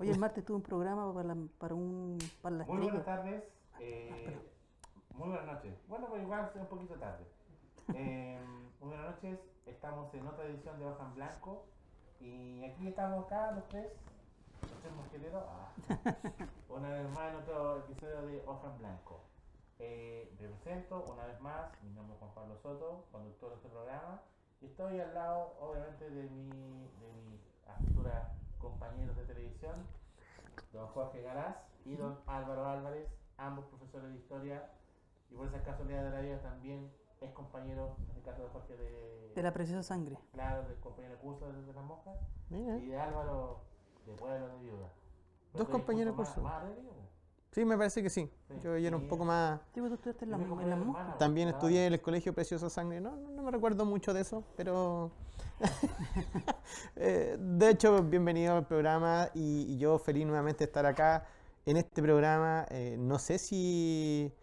Oye, el martes tuve un programa para las Muy trivia. buenas tardes. Muy buenas noches. Bueno, pues igual es un poquito tarde. Muy buenas noches. Estamos en otra edición de Hoja en Blanco. Y aquí estamos acá los tres mosqueteros. Una vez más en otro episodio de Hoja en Blanco. Me presento una vez más. Mi nombre es Juan Pablo Soto, conductor de este programa. Y estoy al lado, obviamente, de mis futuros compañeros de televisión, don Jorge Galás y don Álvaro Álvarez, ambos profesores de historia, y por esas casualidades de la vida también es compañero, en este caso de Jorge, De la preciosa sangre. claro, del compañero de curso de las Moscas, Mira. y de Álvaro de Pueblo de Viuda. Dos compañeros de curso. Más de Viuda. Sí, me parece que sí. Sí. Yo era un poco más... Sí, pues tú estudiaste en Y mi la compañero de MUC. hermana, También claro. estudié en el colegio Preciosa Sangre. No me recuerdo mucho de eso, pero... de hecho, bienvenido al programa y yo feliz nuevamente de estar acá en este programa. No sé si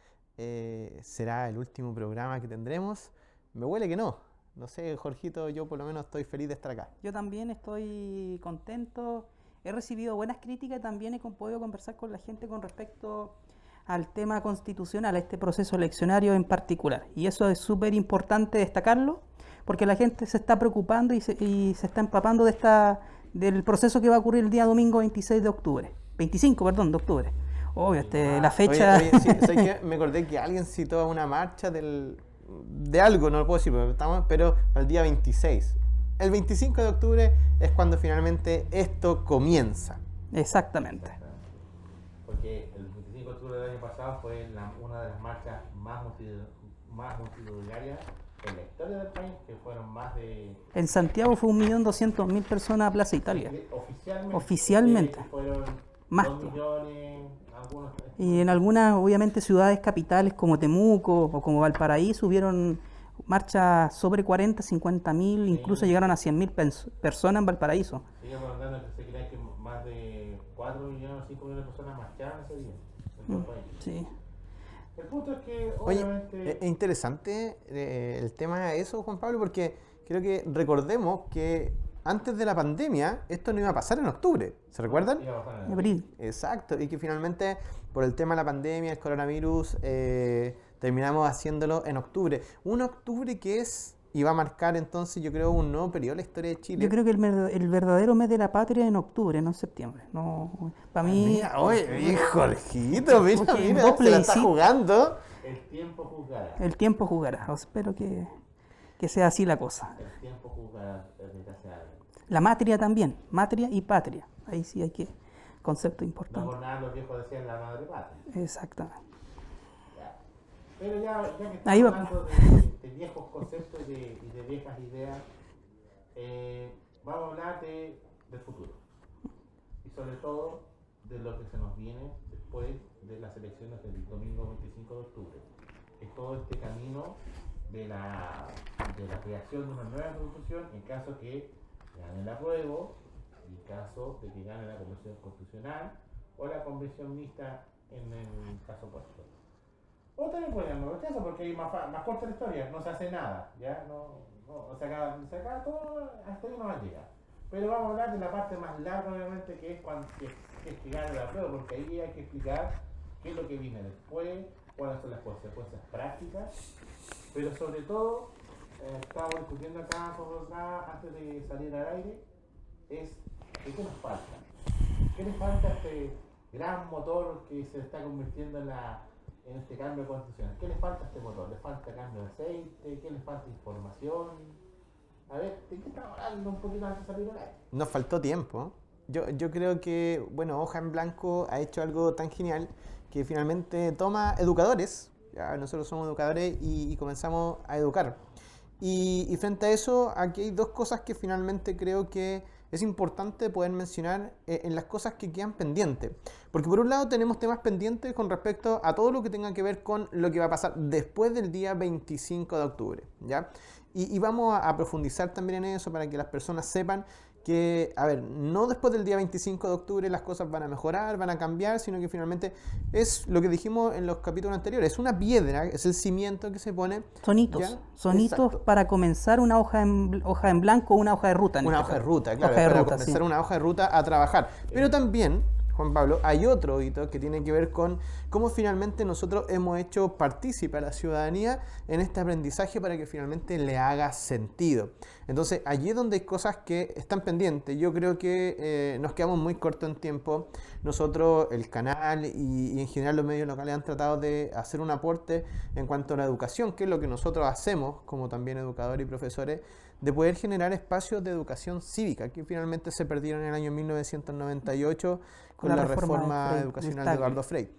será el último programa que tendremos. Me huele que no. No sé, Jorgito, yo por lo menos estoy feliz de estar acá. Yo también estoy contento. He recibido buenas críticas y también he podido conversar con la gente con respecto al tema constitucional, a este proceso eleccionario en particular. Y eso es súper importante destacarlo, porque la gente se está preocupando y se está empapando del proceso que va a ocurrir el día domingo 26 de octubre. 25, perdón, de octubre. Obvio, la fecha... Oye, sí, ¿sabes qué? Me acordé que alguien citó una marcha de algo, no lo puedo decir, pero para el día 26. El 25 de octubre es cuando finalmente esto comienza. Exactamente. Porque el 25 de octubre del año pasado fue una de las marchas más multitudinarias en la historia del país, que fueron más de... En Santiago fue 1.200.000 personas a Plaza Italia. Oficialmente. Fueron Más 2 millones, algunos... Y en algunas, obviamente, ciudades capitales como Temuco o como Valparaíso hubieron marchas sobre 40, 50.000, incluso llegaron a 100.000 personas en Valparaíso. Sigamos hablando que se cree que más de 4 millones o 5 millones de personas marcharon ese día en todo el país. Sí. El punto es que, Oye, obviamente... es interesante el tema de eso, Juan Pablo, porque creo que recordemos que antes de la pandemia esto no iba a pasar en octubre, ¿se recuerdan? iba a pasar en Abril. Exacto, y que finalmente por el tema de la pandemia, el coronavirus, terminamos haciéndolo en octubre. Un octubre que y va a marcar entonces, yo creo, un nuevo periodo en la historia de Chile. Yo creo que el verdadero mes de la patria es en octubre, no en septiembre. No, para mí... Mira, oye, Jorgito, mira, Porque en mira, dos se la está plebiscitos- jugando. El tiempo juzgará. El tiempo jugará. Espero que sea así la cosa. El tiempo juzgará desde hace años. La matria también, matria y patria. Ahí sí hay que... Concepto No importante. por nada los viejos decían la madre patria. Exactamente. Ya. Pero ya que estamos Ahí va. hablando de viejos conceptos y de viejas ideas, vamos a hablar del futuro. Y sobre todo de lo que se nos viene después de las elecciones del domingo 25 de octubre. Es todo este camino de la creación de una nueva constitución en caso que gane el apruebo, en caso de que gane la convención constitucional o la convención mixta en el caso opuesto. O también podrían no rechazo porque hay más corta la historia, no se hace nada, ya se acaba todo, hasta ahí no va a llegar. Pero vamos a hablar de la parte más larga, obviamente, que es cuando que gane la prueba, porque ahí hay que explicar qué es lo que viene después, cuáles son las consecuencias prácticas, pero sobre todo, estábamos discutiendo acá antes de salir al aire, es ¿qué nos falta? ¿Qué le falta a este gran motor que se está convirtiendo en este cambio constitucional? ¿Qué le falta a este motor? ¿Le falta cambio de aceite? ¿Qué le falta información? A ver, ¿de qué estamos hablando un poquito antes de salir al aire? Nos faltó tiempo. Yo creo que, bueno, Hoja en Blanco ha hecho algo tan genial que finalmente toma educadores, ya nosotros somos educadores y comenzamos a educar. Y frente a eso, aquí hay dos cosas que finalmente creo que es importante poder mencionar en las cosas que quedan pendientes. Porque por un lado tenemos temas pendientes con respecto a todo lo que tenga que ver con lo que va a pasar después del día 25 de octubre, ¿ya? Y vamos a profundizar también en eso para que las personas sepan que, a ver, no después del día 25 de octubre las cosas van a mejorar, van a cambiar, sino que finalmente es lo que dijimos en los capítulos anteriores, es una piedra, es el cimiento que se pone. Sonitos, ¿ya? sonitos Exacto. para comenzar una hoja en blanco o una hoja de ruta. Una hoja de ruta, claro, Hoja de para ruta, comenzar sí. una hoja de ruta a trabajar. Pero también Juan Pablo, hay otro hito que tiene que ver con cómo finalmente nosotros hemos hecho partícipe a la ciudadanía en este aprendizaje para que finalmente le haga sentido. Entonces, allí es donde hay cosas que están pendientes. Yo creo que nos quedamos muy cortos en tiempo. Nosotros, el canal y en general los medios locales han tratado de hacer un aporte en cuanto a la educación, que es lo que nosotros hacemos como también educadores y profesores, de poder generar espacios de educación cívica, que finalmente se perdieron en el año 1998 con la reforma educacional de Eduardo Frei.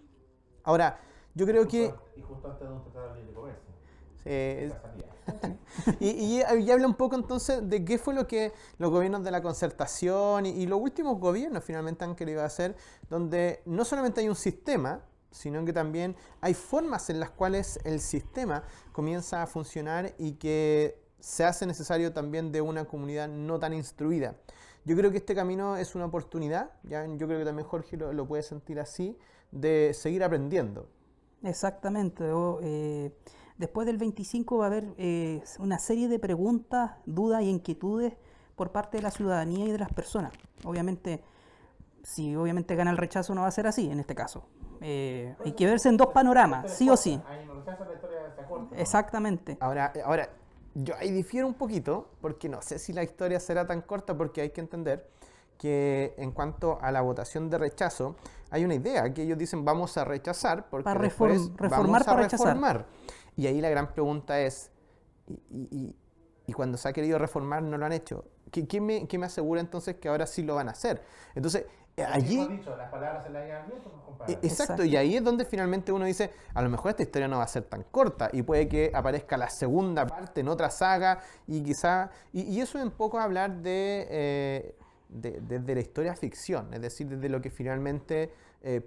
Ahora, yo creo que... Y justo antes de un tratado de libre comercio. Y habla un poco entonces de qué fue lo que los gobiernos de la concertación y los últimos gobiernos finalmente han querido hacer, donde no solamente hay un sistema, sino que también hay formas en las cuales el sistema comienza a funcionar y que se hace necesario también de una comunidad no tan instruida. Yo creo que este camino es una oportunidad, ¿ya? Yo creo que también Jorge lo puede sentir así, de seguir aprendiendo. Exactamente. Después del 25 va a haber una serie de preguntas, dudas y inquietudes por parte de la ciudadanía y de las personas. Obviamente, si obviamente gana el rechazo no va a ser así en este caso. Hay que verse en dos panoramas, sí o sí. Exactamente. Ahora, yo ahí difiero un poquito, porque no sé si la historia será tan corta, porque hay que entender que en cuanto a la votación de rechazo, hay una idea que ellos dicen vamos a rechazar, porque para después reformar vamos a para reformar. rechazar. Y ahí la gran pregunta es, y cuando se ha querido reformar no lo han hecho. ¿Qué me asegura entonces que ahora sí lo van a hacer? Entonces, allí... Dicho, las palabras se las hayan abierto, compadre. Exacto, y ahí es donde finalmente uno dice, a lo mejor esta historia no va a ser tan corta y puede que aparezca la segunda parte en otra saga y quizá... Y eso es un poco hablar de la historia ficción, es decir, desde lo que finalmente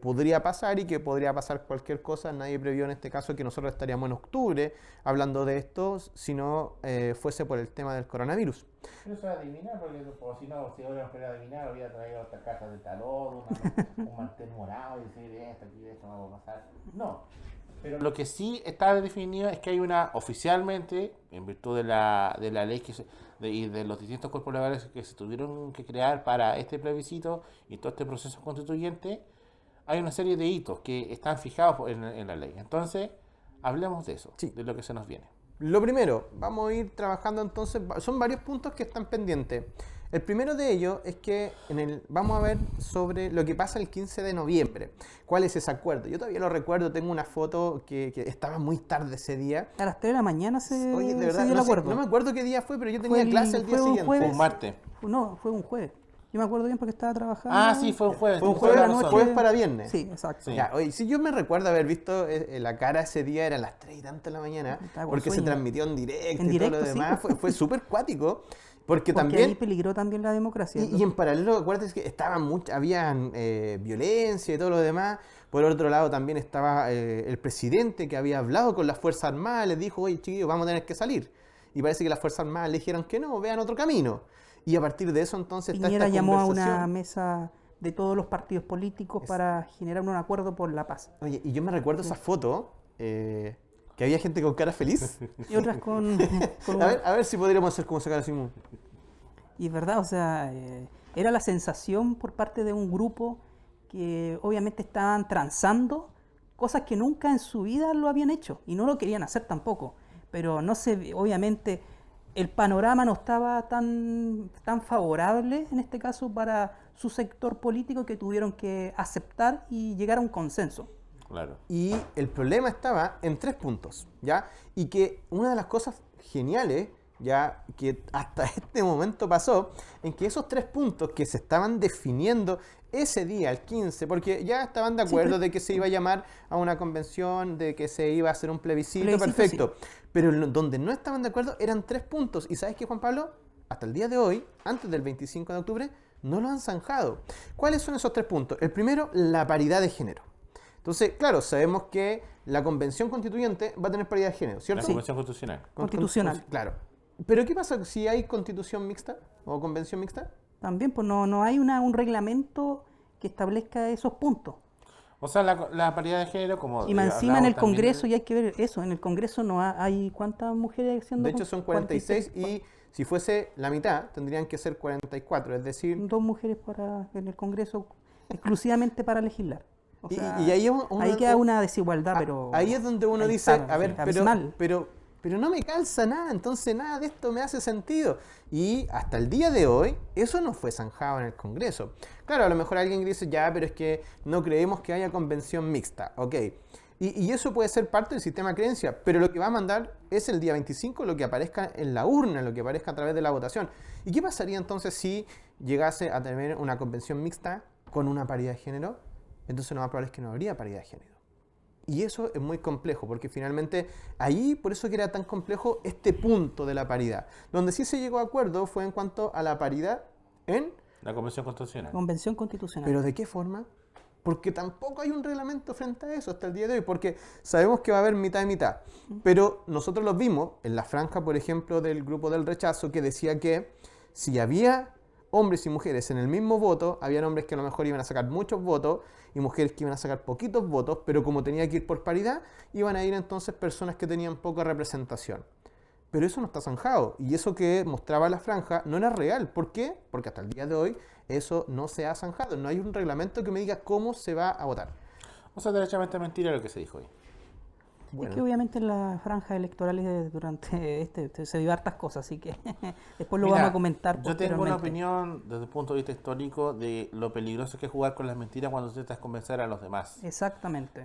podría pasar y que podría pasar cualquier cosa. Nadie previó en este caso que nosotros estaríamos en octubre hablando de esto si no fuese por el tema del coronavirus. Pero eso es adivinar, porque si no, si ahora quería adivinar, habría traído otra caja de tarot, un mantel morado y decir esto no va a pasar. No. Pero lo que sí está definido es que hay una, oficialmente, en virtud de la ley y de los distintos cuerpos legales que se tuvieron que crear para este plebiscito y todo este proceso constituyente, hay una serie de hitos que están fijados en la ley. Entonces, hablemos de eso, sí, de lo que se nos viene. Lo primero, vamos a ir trabajando entonces, son varios puntos que están pendientes. El primero de ellos es que vamos a ver sobre lo que pasa el 15 de noviembre. ¿Cuál es ese acuerdo? Yo todavía lo recuerdo, tengo una foto que estaba muy tarde ese día. A las 3 de la mañana Oye, de verdad, dio el acuerdo. No me acuerdo qué día fue, pero yo tenía clase el día siguiente. Fue un martes. No, fue un jueves. Yo me acuerdo bien porque estaba trabajando. Ah, sí, fue un jueves. Fue un jueves para viernes. Sí, exacto. Sí. Ya, oye, si yo me recuerdo haber visto la cara ese día, eran las 3 y tanto de la mañana, porque se transmitió en directo y todo lo demás. Sí. Fue súper cuático. Porque también ahí peligró también la democracia. Y en paralelo, acuérdate que habían violencia y todo lo demás. Por otro lado también estaba el presidente que había hablado con las Fuerzas Armadas, les dijo, oye chiquillos, vamos a tener que salir. Y parece que las Fuerzas Armadas le dijeron que no, vean otro camino. Y a partir de eso entonces Piñera llamó a una mesa de todos los partidos políticos para generar un acuerdo por la paz. Oye, y yo me recuerdo esa foto, que había gente con cara feliz. Y otras con a ver si podríamos hacer como sacar así. Y es verdad, o sea, era la sensación por parte de un grupo que obviamente estaban transando cosas que nunca en su vida lo habían hecho y no lo querían hacer tampoco. Pero no se, obviamente el panorama no estaba tan favorable en este caso para su sector político, que tuvieron que aceptar y llegar a un consenso. Claro. Y el problema estaba en 3 puntos, ¿ya? Y que una de las cosas geniales, ya, que hasta este momento pasó, en que esos 3 puntos que se estaban definiendo ese día, el 15, porque ya estaban de acuerdo de que se iba a llamar a una convención, de que se iba a hacer un plebiscito perfecto. Sí. Pero donde no estaban de acuerdo eran 3 puntos. ¿Y sabes qué, Juan Pablo? Hasta el día de hoy, antes del 25 de octubre, no lo han zanjado. ¿Cuáles son esos 3 puntos? El primero, la paridad de género. Entonces, claro, sabemos que la convención constituyente va a tener paridad de género, ¿cierto? La convención constitucional. Claro. Pero ¿qué pasa si hay constitución mixta o convención mixta? También, pues no hay un reglamento que establezca esos puntos. O sea, la paridad de género, como... Y más encima en el Congreso, y hay que ver eso, en el Congreso no hay ¿cuántas mujeres siendo? De hecho son 46 y si fuese la mitad tendrían que ser 44, es decir... 2 mujeres en el Congreso exclusivamente para legislar. O sea, y ahí, ahí queda una desigualdad, pero... ahí es donde uno ahí dice, está, a ver, abismal. pero no me calza nada, entonces nada de esto me hace sentido. Y hasta el día de hoy, eso no fue zanjado en el Congreso. Claro, a lo mejor alguien dice, ya, pero es que no creemos que haya convención mixta. Ok. Y eso puede ser parte del sistema de creencia, pero lo que va a mandar es el día 25 lo que aparezca en la urna, lo que aparezca a través de la votación. ¿Y qué pasaría entonces si llegase a tener una convención mixta con una paridad de género? Entonces lo más probable es que no habría paridad de género. Y eso es muy complejo, porque finalmente ahí, por eso que era tan complejo este punto de la paridad. Donde sí se llegó a acuerdo fue en cuanto a la paridad en... La Convención Constitucional. Convención Constitucional. ¿Pero de qué forma? Porque tampoco hay un reglamento frente a eso hasta el día de hoy, porque sabemos que va a haber mitad y mitad. Pero nosotros los vimos en la franja, por ejemplo, del grupo del rechazo, que decía que si había hombres y mujeres en el mismo voto, habían hombres que a lo mejor iban a sacar muchos votos y mujeres que iban a sacar poquitos votos, pero como tenía que ir por paridad, iban a ir entonces personas que tenían poca representación. Pero eso no está zanjado, y eso que mostraba la franja no era real. ¿Por qué? Porque hasta el día de hoy eso no se ha zanjado. No hay un reglamento que me diga cómo se va a votar. O sea, derechamente mentira lo que se dijo hoy. Es que obviamente en las franjas electorales durante se dio hartas cosas, así que después lo Mira, vamos a comentar yo tengo una posteriormente. opinión desde el punto de vista histórico de lo peligroso que es jugar con las mentiras cuando intentas convencer a los demás. Exactamente.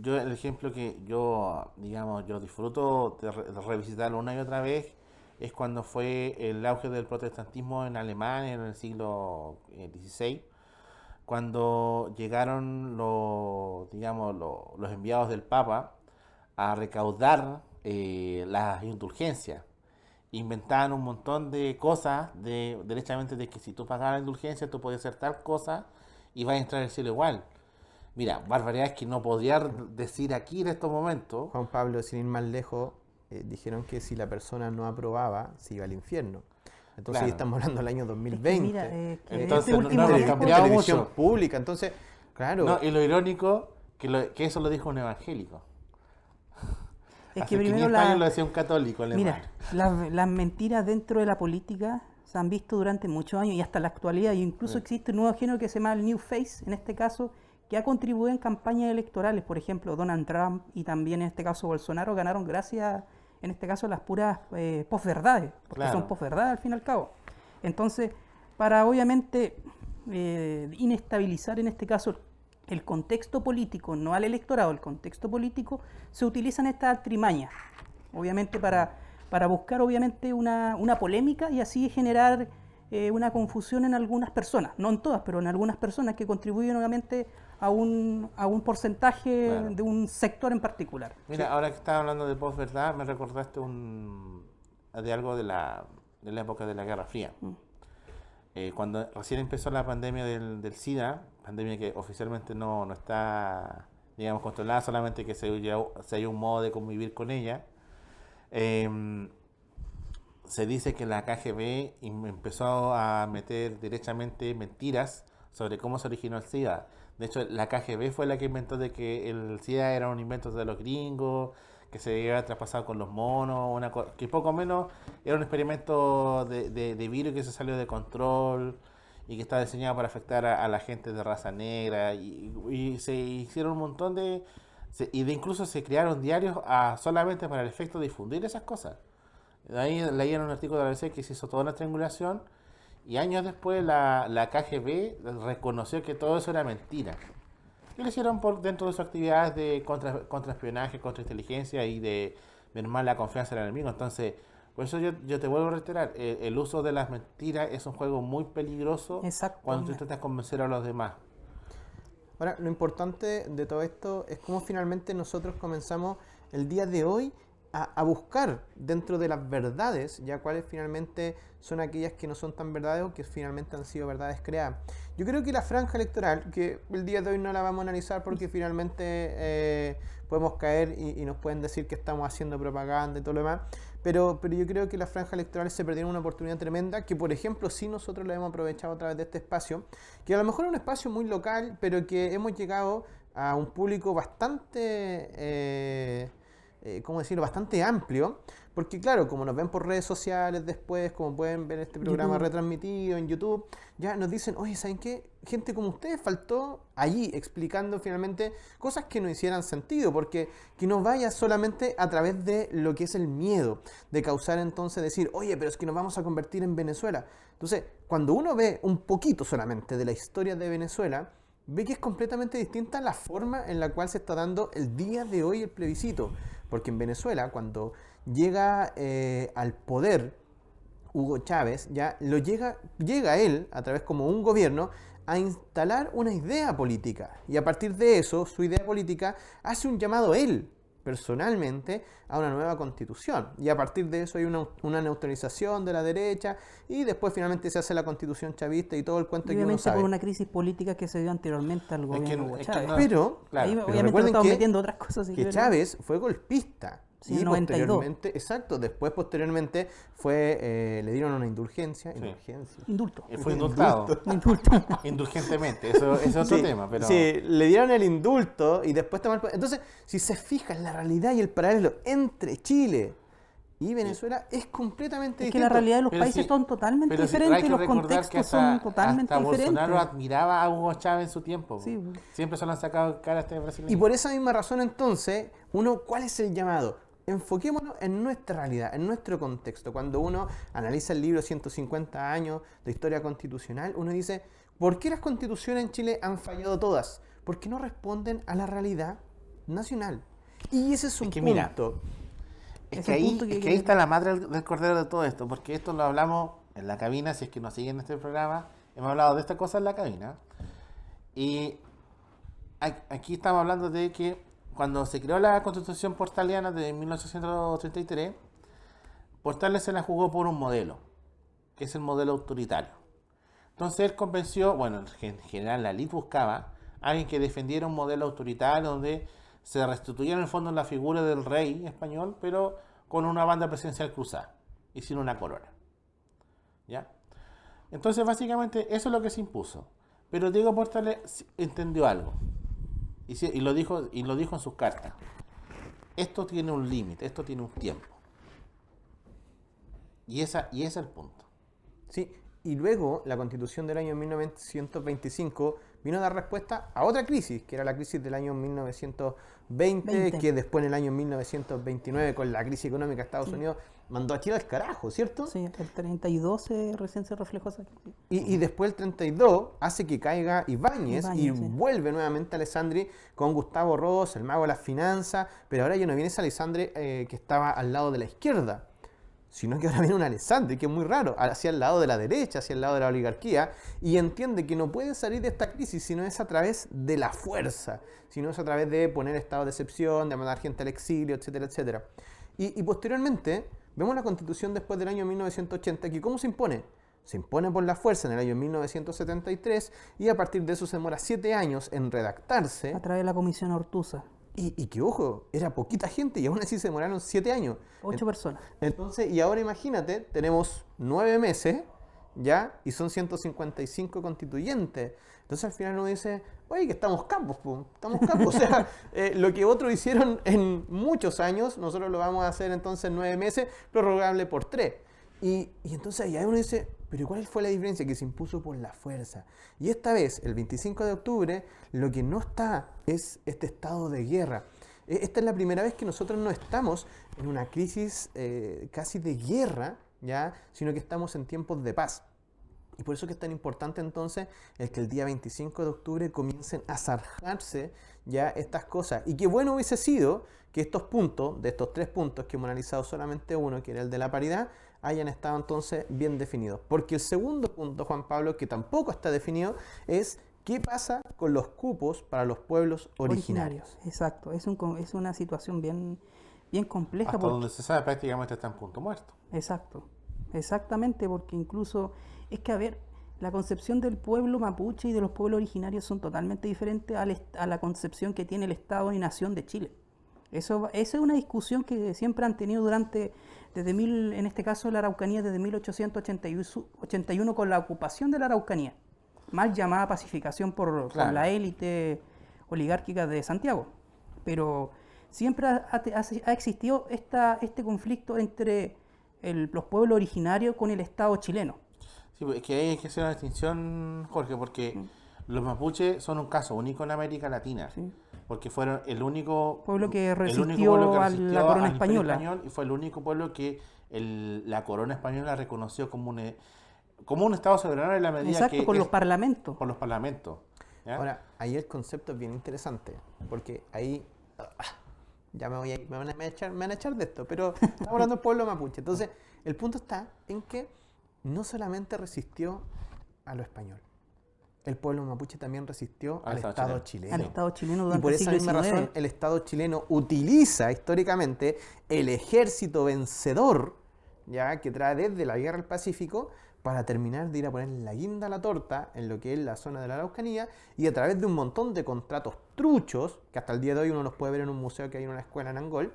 Yo el ejemplo que yo, digamos, yo disfruto de revisitarlo una y otra vez es cuando fue el auge del protestantismo en Alemania en el siglo XVI, cuando llegaron digamos, los enviados del Papa a recaudar las indulgencias. Inventaban un montón de cosas, derechamente de que si tú pagabas la indulgencia, tú podías hacer tal cosa y vas a entrar al cielo igual. Mira, barbaridades que no podría decir aquí en estos momentos. Juan Pablo, sin ir más lejos, dijeron que si la persona no aprobaba, se iba al infierno. Entonces Claro. ahí estamos hablando del año Es 2020. que mira, que Entonces, este último no hemos tiempo- cambiado televisión mucho. pública. Entonces, claro, No, y lo irónico, que eso lo dijo un evangélico. es Hace que primero 500 años lo decía un católico alemán. mira, las mentiras dentro de la política se han visto durante muchos años y hasta la actualidad. Y incluso Sí. existe un nuevo género que se llama el New Face, en este caso, que ha contribuido en campañas electorales. Por ejemplo, Donald Trump y también en este caso Bolsonaro ganaron gracias, en este caso, a las puras posverdades, porque Claro. son posverdades al fin y al cabo. Entonces, para obviamente inestabilizar en este caso el contexto político, no al electorado, el contexto político, se utilizan estas artimañas, obviamente para buscar obviamente una polémica y así generar una confusión en algunas personas, no en todas, pero en algunas personas que contribuyen obviamente a un porcentaje Claro. de un sector en particular. Mira, ahora que estás hablando de posverdad, me recordaste de algo de la época de la Guerra Fría. Cuando recién empezó la pandemia del SIDA, pandemia que oficialmente no está, digamos, controlada, solamente que se hay un modo de convivir con ella, se dice que la KGB empezó a meter derechamente mentiras sobre cómo se originó el SIDA. De hecho, la KGB fue la que inventó de que el SIDA era un invento de los gringos, que se había traspasado con los monos, que poco menos era un experimento de virus que se salió de control y que está diseñado para afectar a la gente de raza negra. Y se hicieron un montón incluso se crearon diarios solamente para el efecto de difundir esas cosas. Ahí leí en un artículo de la BBC que se hizo toda una triangulación y años después la KGB reconoció que todo eso era mentira. Y lo hicieron dentro de sus actividades de contraespionaje, contrainteligencia y de mermar la confianza del enemigo. Entonces, por eso yo te vuelvo a reiterar, el uso de las mentiras es un juego muy peligroso cuando tú intentas convencer a los demás. ahora lo importante de todo esto es cómo finalmente nosotros comenzamos el día de hoy a buscar dentro de las verdades, ya cuáles finalmente son aquellas que no son tan verdades o que finalmente han sido verdades creadas. Yo creo que la franja electoral, que el día de hoy no la vamos a analizar porque finalmente podemos caer y nos pueden decir que estamos haciendo propaganda y todo lo demás, pero yo creo que las franjas electorales se perdieron una oportunidad tremenda que, por ejemplo, sí nosotros la hemos aprovechado a través de este espacio, que a lo mejor es un espacio muy local, pero que hemos llegado a un público bastante ¿cómo decirlo?, bastante amplio, porque claro, como nos ven por redes sociales después, como pueden ver este programa YouTube. retransmitido en YouTube, ya nos dicen, oye, ¿saben qué? Gente como ustedes faltó allí explicando finalmente cosas que no hicieran sentido, porque que no vaya solamente a través de lo que es el miedo, de causar entonces decir, oye, pero es que nos vamos a convertir en Venezuela. Entonces, cuando uno ve un poquito solamente de la historia de Venezuela, ve que es completamente distinta la forma en la cual se está dando el día de hoy el plebiscito. Porque en Venezuela, cuando llega al poder Hugo Chávez, ya llega él, a través como un gobierno, a instalar una idea política. Y a partir de eso, su idea política hace un llamado él, personalmente, a una nueva constitución. Y a partir de eso hay una neutralización de la derecha y después finalmente se hace la constitución chavista y todo el cuento Y que uno obviamente sabe. por una crisis política que se dio anteriormente al gobierno de Hugo Chávez. Pero, Claro, Ahí pero obviamente nos recuerden estamos que- metiendo otras cosas. si que quieren. Chávez fue golpista. Sí, y en 92. posteriormente, exacto, después posteriormente le dieron una indulgencia. Sí. Indulto. Fue indultado. Indulto. Indulgentemente, eso es otro Sí, tema, pero... sí, le dieron el indulto y después tomó el poder. Entonces, si se fijan, la realidad y el paralelo entre Chile y Venezuela es completamente Es que distinto. la realidad de los Pero países sí, son totalmente pero sí, hay diferentes, que los recordar contextos que son totalmente hasta diferentes. Bolsonaro admiraba a Hugo Chávez en su tiempo. Sí. Siempre se lo han sacado cara a este brasileño. Y por esa misma razón, entonces, ¿cuál es el llamado? Enfoquémonos en nuestra realidad, en nuestro contexto. Cuando uno analiza el libro 150 años de historia constitucional, uno dice, ¿por qué las constituciones en Chile han fallado todas? Porque no responden a la realidad nacional. Y ese es un que punto. mira, Es un punto que hay que- ahí está la madre del cordero de todo esto, porque esto lo hablamos en la cabina, si es que nos siguen en este programa, hemos hablado de esta cosa en la cabina. Y aquí estamos hablando de que cuando se creó la Constitución portaliana de 1833, Portales se la jugó por un modelo, que es el modelo autoritario. Entonces él convenció, bueno, en general la élite buscaba a alguien que defendiera un modelo autoritario donde se restituyera en el fondo la figura del rey español, pero con una banda presidencial cruzada y sin una corona. ¿Ya? Entonces básicamente eso es lo que se impuso. Pero Diego Portales entendió algo. Y lo dijo en sus cartas. Esto tiene un límite, esto tiene un tiempo. Y ese es el punto. Sí, y luego la constitución del año 1925 vino a dar respuesta a otra crisis, que era la crisis del año 1920, que después en el año 1929, con la crisis económica de Estados Unidos, mandó a Chile al carajo, ¿cierto? Sí, el 32 recién se reflejó esa crisis. Y después el 32 hace que caiga Ibáñez y Ibáñez, sí. vuelve nuevamente Alessandri con Gustavo Ros, el mago de las finanzas, pero ahora ya no viene ese Alessandri que estaba al lado de la izquierda, sino que ahora viene un Alessandri, que es muy raro, hacia el lado de la derecha, hacia el lado de la oligarquía, y entiende que no puede salir de esta crisis si no es a través de la fuerza, si no es a través de poner estado de excepción, de mandar gente al exilio, etcétera, etcétera. Y posteriormente vemos la Constitución después del año 1980, que ¿cómo se impone? Se impone por la fuerza en el año 1973 y a partir de eso se demora 7 años en redactarse. A través de la Comisión Ortuza. Y que, ojo, era poquita gente y aún así se demoraron 7 años. 8 personas. Entonces, y ahora imagínate, tenemos 9 meses, ¿ya? Y son 155 constituyentes. Entonces al final uno dice, oye, que estamos capos, po, estamos capos. O sea, lo que otros hicieron en muchos años, nosotros lo vamos a hacer entonces en 9 meses, prorrogable por 3. Y entonces ya uno dice, pero ¿cuál fue la diferencia? Que se impuso por la fuerza. Y esta vez, el 25 de octubre, lo que no está es este estado de guerra. Esta es la primera vez que nosotros no estamos en una crisis casi de guerra, ¿ya? Sino que estamos en tiempos de paz. Y por eso que es tan importante entonces el que el día 25 de octubre comiencen a zanjarse ya estas cosas. Y qué bueno hubiese sido que estos puntos, de estos 3 puntos que hemos analizado solamente uno, que era el de la paridad, hayan estado entonces bien definidos. Porque el segundo punto, Juan Pablo, que tampoco está definido, es qué pasa con los cupos para los pueblos originarios. Exacto, es una situación bien compleja. Hasta donde se sabe prácticamente está en punto muerto. Exacto, exactamente, porque incluso es que, a ver, la concepción del pueblo mapuche y de los pueblos originarios son totalmente diferentes a la concepción que tiene el Estado y Nación de Chile. Esa es una discusión que siempre han tenido en este caso la Araucanía, desde 1881 con la ocupación de la Araucanía, mal llamada pacificación por Claro. la élite oligárquica de Santiago. Pero siempre ha existido este conflicto entre los pueblos originarios con el Estado chileno. Sí, pues, es que hay que hacer una distinción, Jorge, porque los mapuches son un caso único en América Latina, Sí. porque fueron el único Pueblo que el único resistió pueblo que a resistió la corona al Imperio española. español, y fue el único pueblo que la corona española reconoció como un Estado soberano en la medida Exacto, que con es los parlamentos. por los parlamentos. ¿ya? Ahora, ahí el concepto es bien interesante, porque ahí ya me van a echar de esto, pero estamos hablando del pueblo mapuche. Entonces, el punto está en que no solamente resistió a lo español, el pueblo mapuche también resistió Al al Estado Estado chileno. Al chileno. Estado chileno Y durante por el esa siglo misma XIX. razón el Estado chileno utiliza históricamente el ejército vencedor, ya que trae desde la Guerra del Pacífico, para terminar de ir a poner la guinda a la torta en lo que es la zona de la Araucanía, y a través de un montón de contratos truchos, que hasta el día de hoy uno los puede ver en un museo que hay en una escuela en Angol,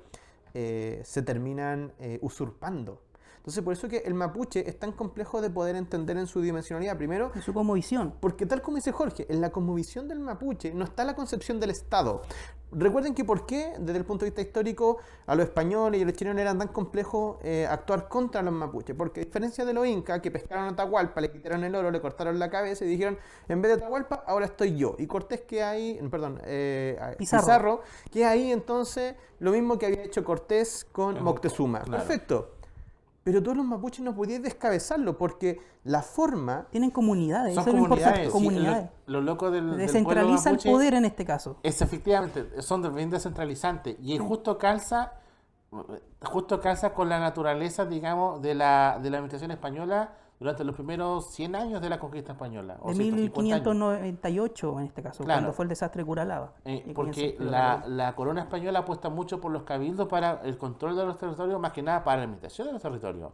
se terminan usurpando. Entonces, por eso que el mapuche es tan complejo de poder entender en su dimensionalidad. Primero, En su cosmovisión. porque tal como dice Jorge, en la cosmovisión del mapuche no está la concepción del Estado. Recuerden que por qué, desde el punto de vista histórico, a los españoles y a los chilenos era tan complejo actuar contra los mapuches. Porque a diferencia de los incas, que pescaron a Atahualpa, le quitaron el oro, le cortaron la cabeza y dijeron, en vez de Atahualpa, ahora estoy yo. Y Cortés que ahí, perdón, Pizarro, que ahí entonces lo mismo que había hecho Cortés con Moctezuma. Claro. Perfecto. Pero todos los mapuches no podían descabezarlo porque la forma... Tienen comunidades. Son Eso es lo importante, comunidades. Sí, comunidades. lo loco del pueblo Descentraliza el mapuche poder en este caso. es efectivamente, son bien descentralizantes y justo calza con la naturaleza, digamos, de la administración española durante los primeros 100 años de la conquista española. O De 150 años. 1598 en este caso, Claro. cuando fue el desastre de Curalaba. Porque la corona española apuesta mucho por los cabildos para el control de los territorios, más que nada para la administración de los territorios.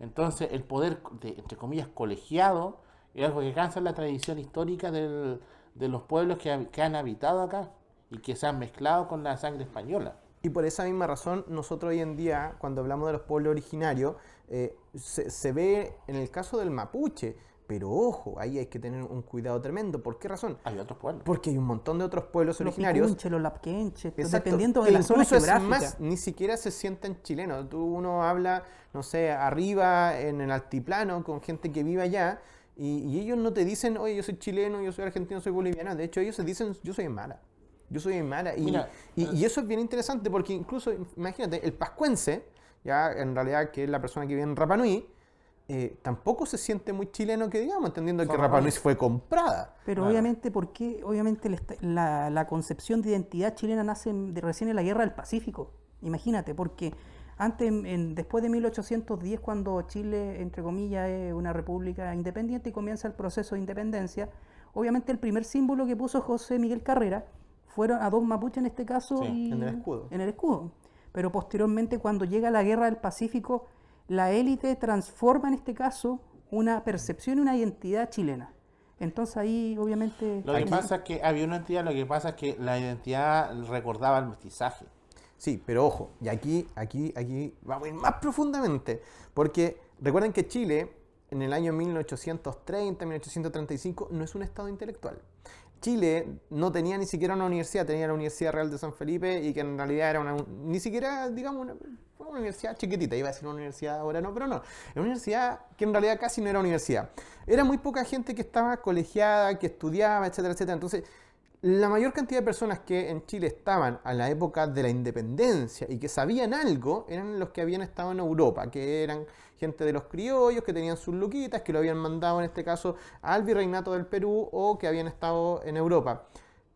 Entonces, el poder, entre comillas, colegiado, es algo que cansa la tradición histórica de los pueblos que han habitado acá y que se han mezclado con la sangre española. Y por esa misma razón, nosotros hoy en día, cuando hablamos de los pueblos originarios, se ve en el caso del mapuche, pero ojo, ahí hay que tener un cuidado tremendo. ¿Por qué razón? Hay otros pueblos. Porque hay un montón de otros pueblos Los originarios. picunches, los lapquenches, Exacto, dependiendo de que la zona incluso es geográfica. más, ni siquiera se sienten chilenos. Uno habla, no sé, arriba en el altiplano con gente que vive allá y ellos no te dicen, oye, yo soy chileno, yo soy argentino, soy boliviano. De hecho, ellos se dicen, yo soy aymara. Yo soy aymara. Y eso es bien interesante porque incluso, imagínate, el pascuense, ya en realidad que es la persona que vive en Rapa Nui, tampoco se siente muy chileno que digamos, entendiendo que Rapa Nui fue comprada. Pero Claro. obviamente, porque obviamente la concepción de identidad chilena nace recién en la Guerra del Pacífico. Imagínate, porque antes, después de 1810, cuando Chile, entre comillas, es una república independiente y comienza el proceso de independencia, obviamente el primer símbolo que puso José Miguel Carrera fueron a dos mapuches en este caso Sí, en el escudo. En el escudo. Pero posteriormente, cuando llega la Guerra del Pacífico, la élite transforma en este caso una percepción y una identidad chilena. Entonces ahí obviamente... Lo que pasa es que había una identidad, lo que pasa es que la identidad recordaba el mestizaje. Sí, pero ojo, y aquí vamos a ir más profundamente, porque recuerden que Chile en el año 1830, 1835 no es un estado intelectual. Chile no tenía ni siquiera una universidad, tenía la Universidad Real de San Felipe y que en realidad era ni siquiera, digamos, una universidad chiquitita, iba a decir una universidad ahora no, pero no, era una universidad que en realidad casi no era universidad. Era muy poca gente que estaba colegiada, que estudiaba, etcétera, etcétera. Entonces, la mayor cantidad de personas que en Chile estaban a la época de la independencia y que sabían algo eran los que habían estado en Europa, que eran gente de los criollos, que tenían sus luquitas, que lo habían mandado en este caso al virreinato del Perú o que habían estado en Europa.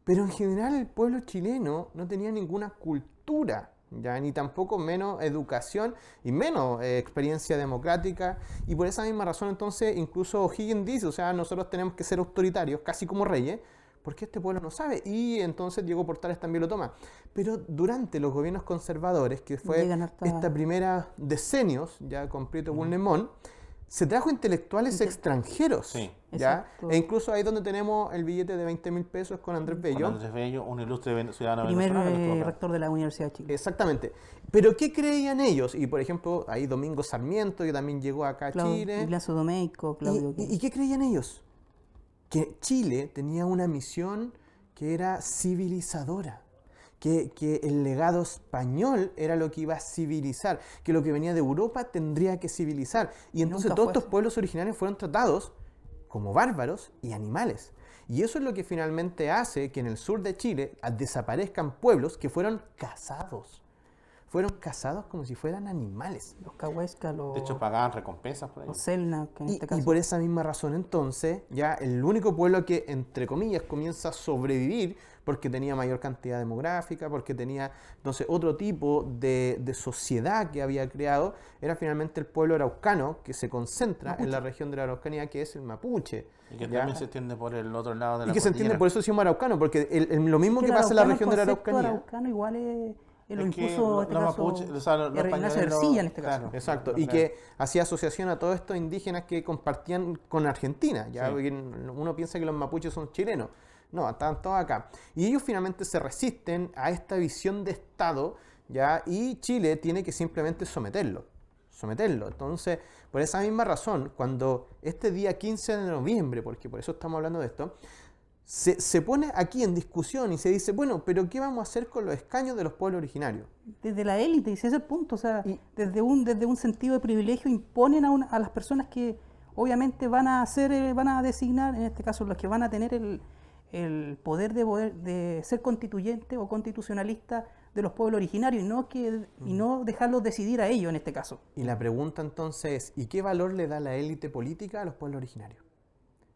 Pero en general el pueblo chileno no tenía ninguna cultura, ya ni tampoco menos educación y menos experiencia democrática, y por esa misma razón entonces incluso O'Higgins dice, o sea, nosotros tenemos que ser autoritarios, casi como reyes, porque este pueblo no sabe, y entonces Diego Portales también lo toma. Pero durante los gobiernos conservadores, que fue esta primera decenios, ya con Prieto Bulnemón, se trajo intelectuales extranjeros, Sí. ¿ya? Exacto. E incluso ahí donde tenemos el billete de 20.000 pesos con Andrés Bello. Con Andrés Bello, un ilustre ciudadano Primer venezolano. que estuvo acá. rector de la Universidad de Chile. Exactamente. Pero ¿qué creían ellos? Y por ejemplo, ahí Domingo Sarmiento, que también llegó acá a Chile. Ignacio Domeyko, Claudio ¿Y qué creían ellos? Que Chile tenía una misión que era civilizadora. que el legado español era lo que iba a civilizar, que lo que venía de Europa tendría que civilizar. Y entonces Nunca todos fue estos así. pueblos originarios fueron tratados como bárbaros y animales. Y eso es lo que finalmente hace que en el sur de Chile desaparezcan pueblos que fueron cazados. Fueron cazados como si fueran animales. Los Cahuescas, De hecho, pagaban recompensas por ahí. los Selknam, que en este Y caso. por esa misma razón entonces, ya el único pueblo que, entre comillas, comienza a sobrevivir porque tenía mayor cantidad demográfica, porque tenía entonces otro tipo de sociedad que había creado, era finalmente el pueblo araucano que se concentra en la región de la Araucanía, que es el mapuche. Y que ¿ya? también se extiende por el otro lado de Y la que se entiende, cordillera. por eso decimos araucano, porque lo mismo Es que el pasa en la araucano, región de la el concepto Araucanía. araucano igual lo Es que impuso, en este los caso, mapuches, o sea, los Ignacio españoles Ercilla, en este caso. claro, Exacto, lo y crearon. que hacía asociación a todos estos indígenas que compartían con Argentina. Ya Sí. Porque uno piensa que los mapuches son chilenos. No, estaban todos acá. Y ellos finalmente se resisten a esta visión de Estado, ¿ya? Y Chile tiene que simplemente someterlo. Entonces, por esa misma razón, cuando este día 15 de noviembre, porque por eso estamos hablando de esto, se pone aquí en discusión y se dice, bueno, pero ¿qué vamos a hacer con los escaños de los pueblos originarios? Desde la élite, y ese es el punto, o sea, Y- desde un sentido de privilegio imponen a las personas que obviamente van a designar, en este caso los que van a tener el poder de ser constituyente o constitucionalista de los pueblos originarios y no dejarlos decidir a ellos en este caso. Y la pregunta entonces es, ¿y qué valor le da la élite política a los pueblos originarios?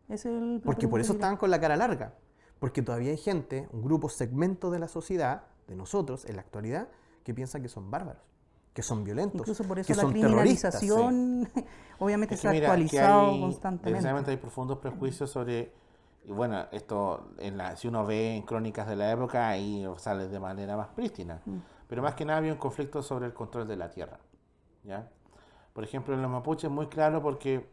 La Porque por eso pregunta que- estaban con la cara larga. Porque todavía hay gente, un grupo, segmento de la sociedad, de nosotros, en la actualidad, que piensa que son bárbaros, que son violentos, Incluso por eso que la son terroristas. criminalización obviamente Es se que ha mira, que actualizado hay, constantemente. precisamente hay profundos prejuicios sobre, y bueno, esto si uno ve en crónicas de la época, ahí sale de manera más prístina. Pero más que nada había un conflicto sobre el control de la tierra. ¿Ya? Por ejemplo, en los mapuches es muy claro porque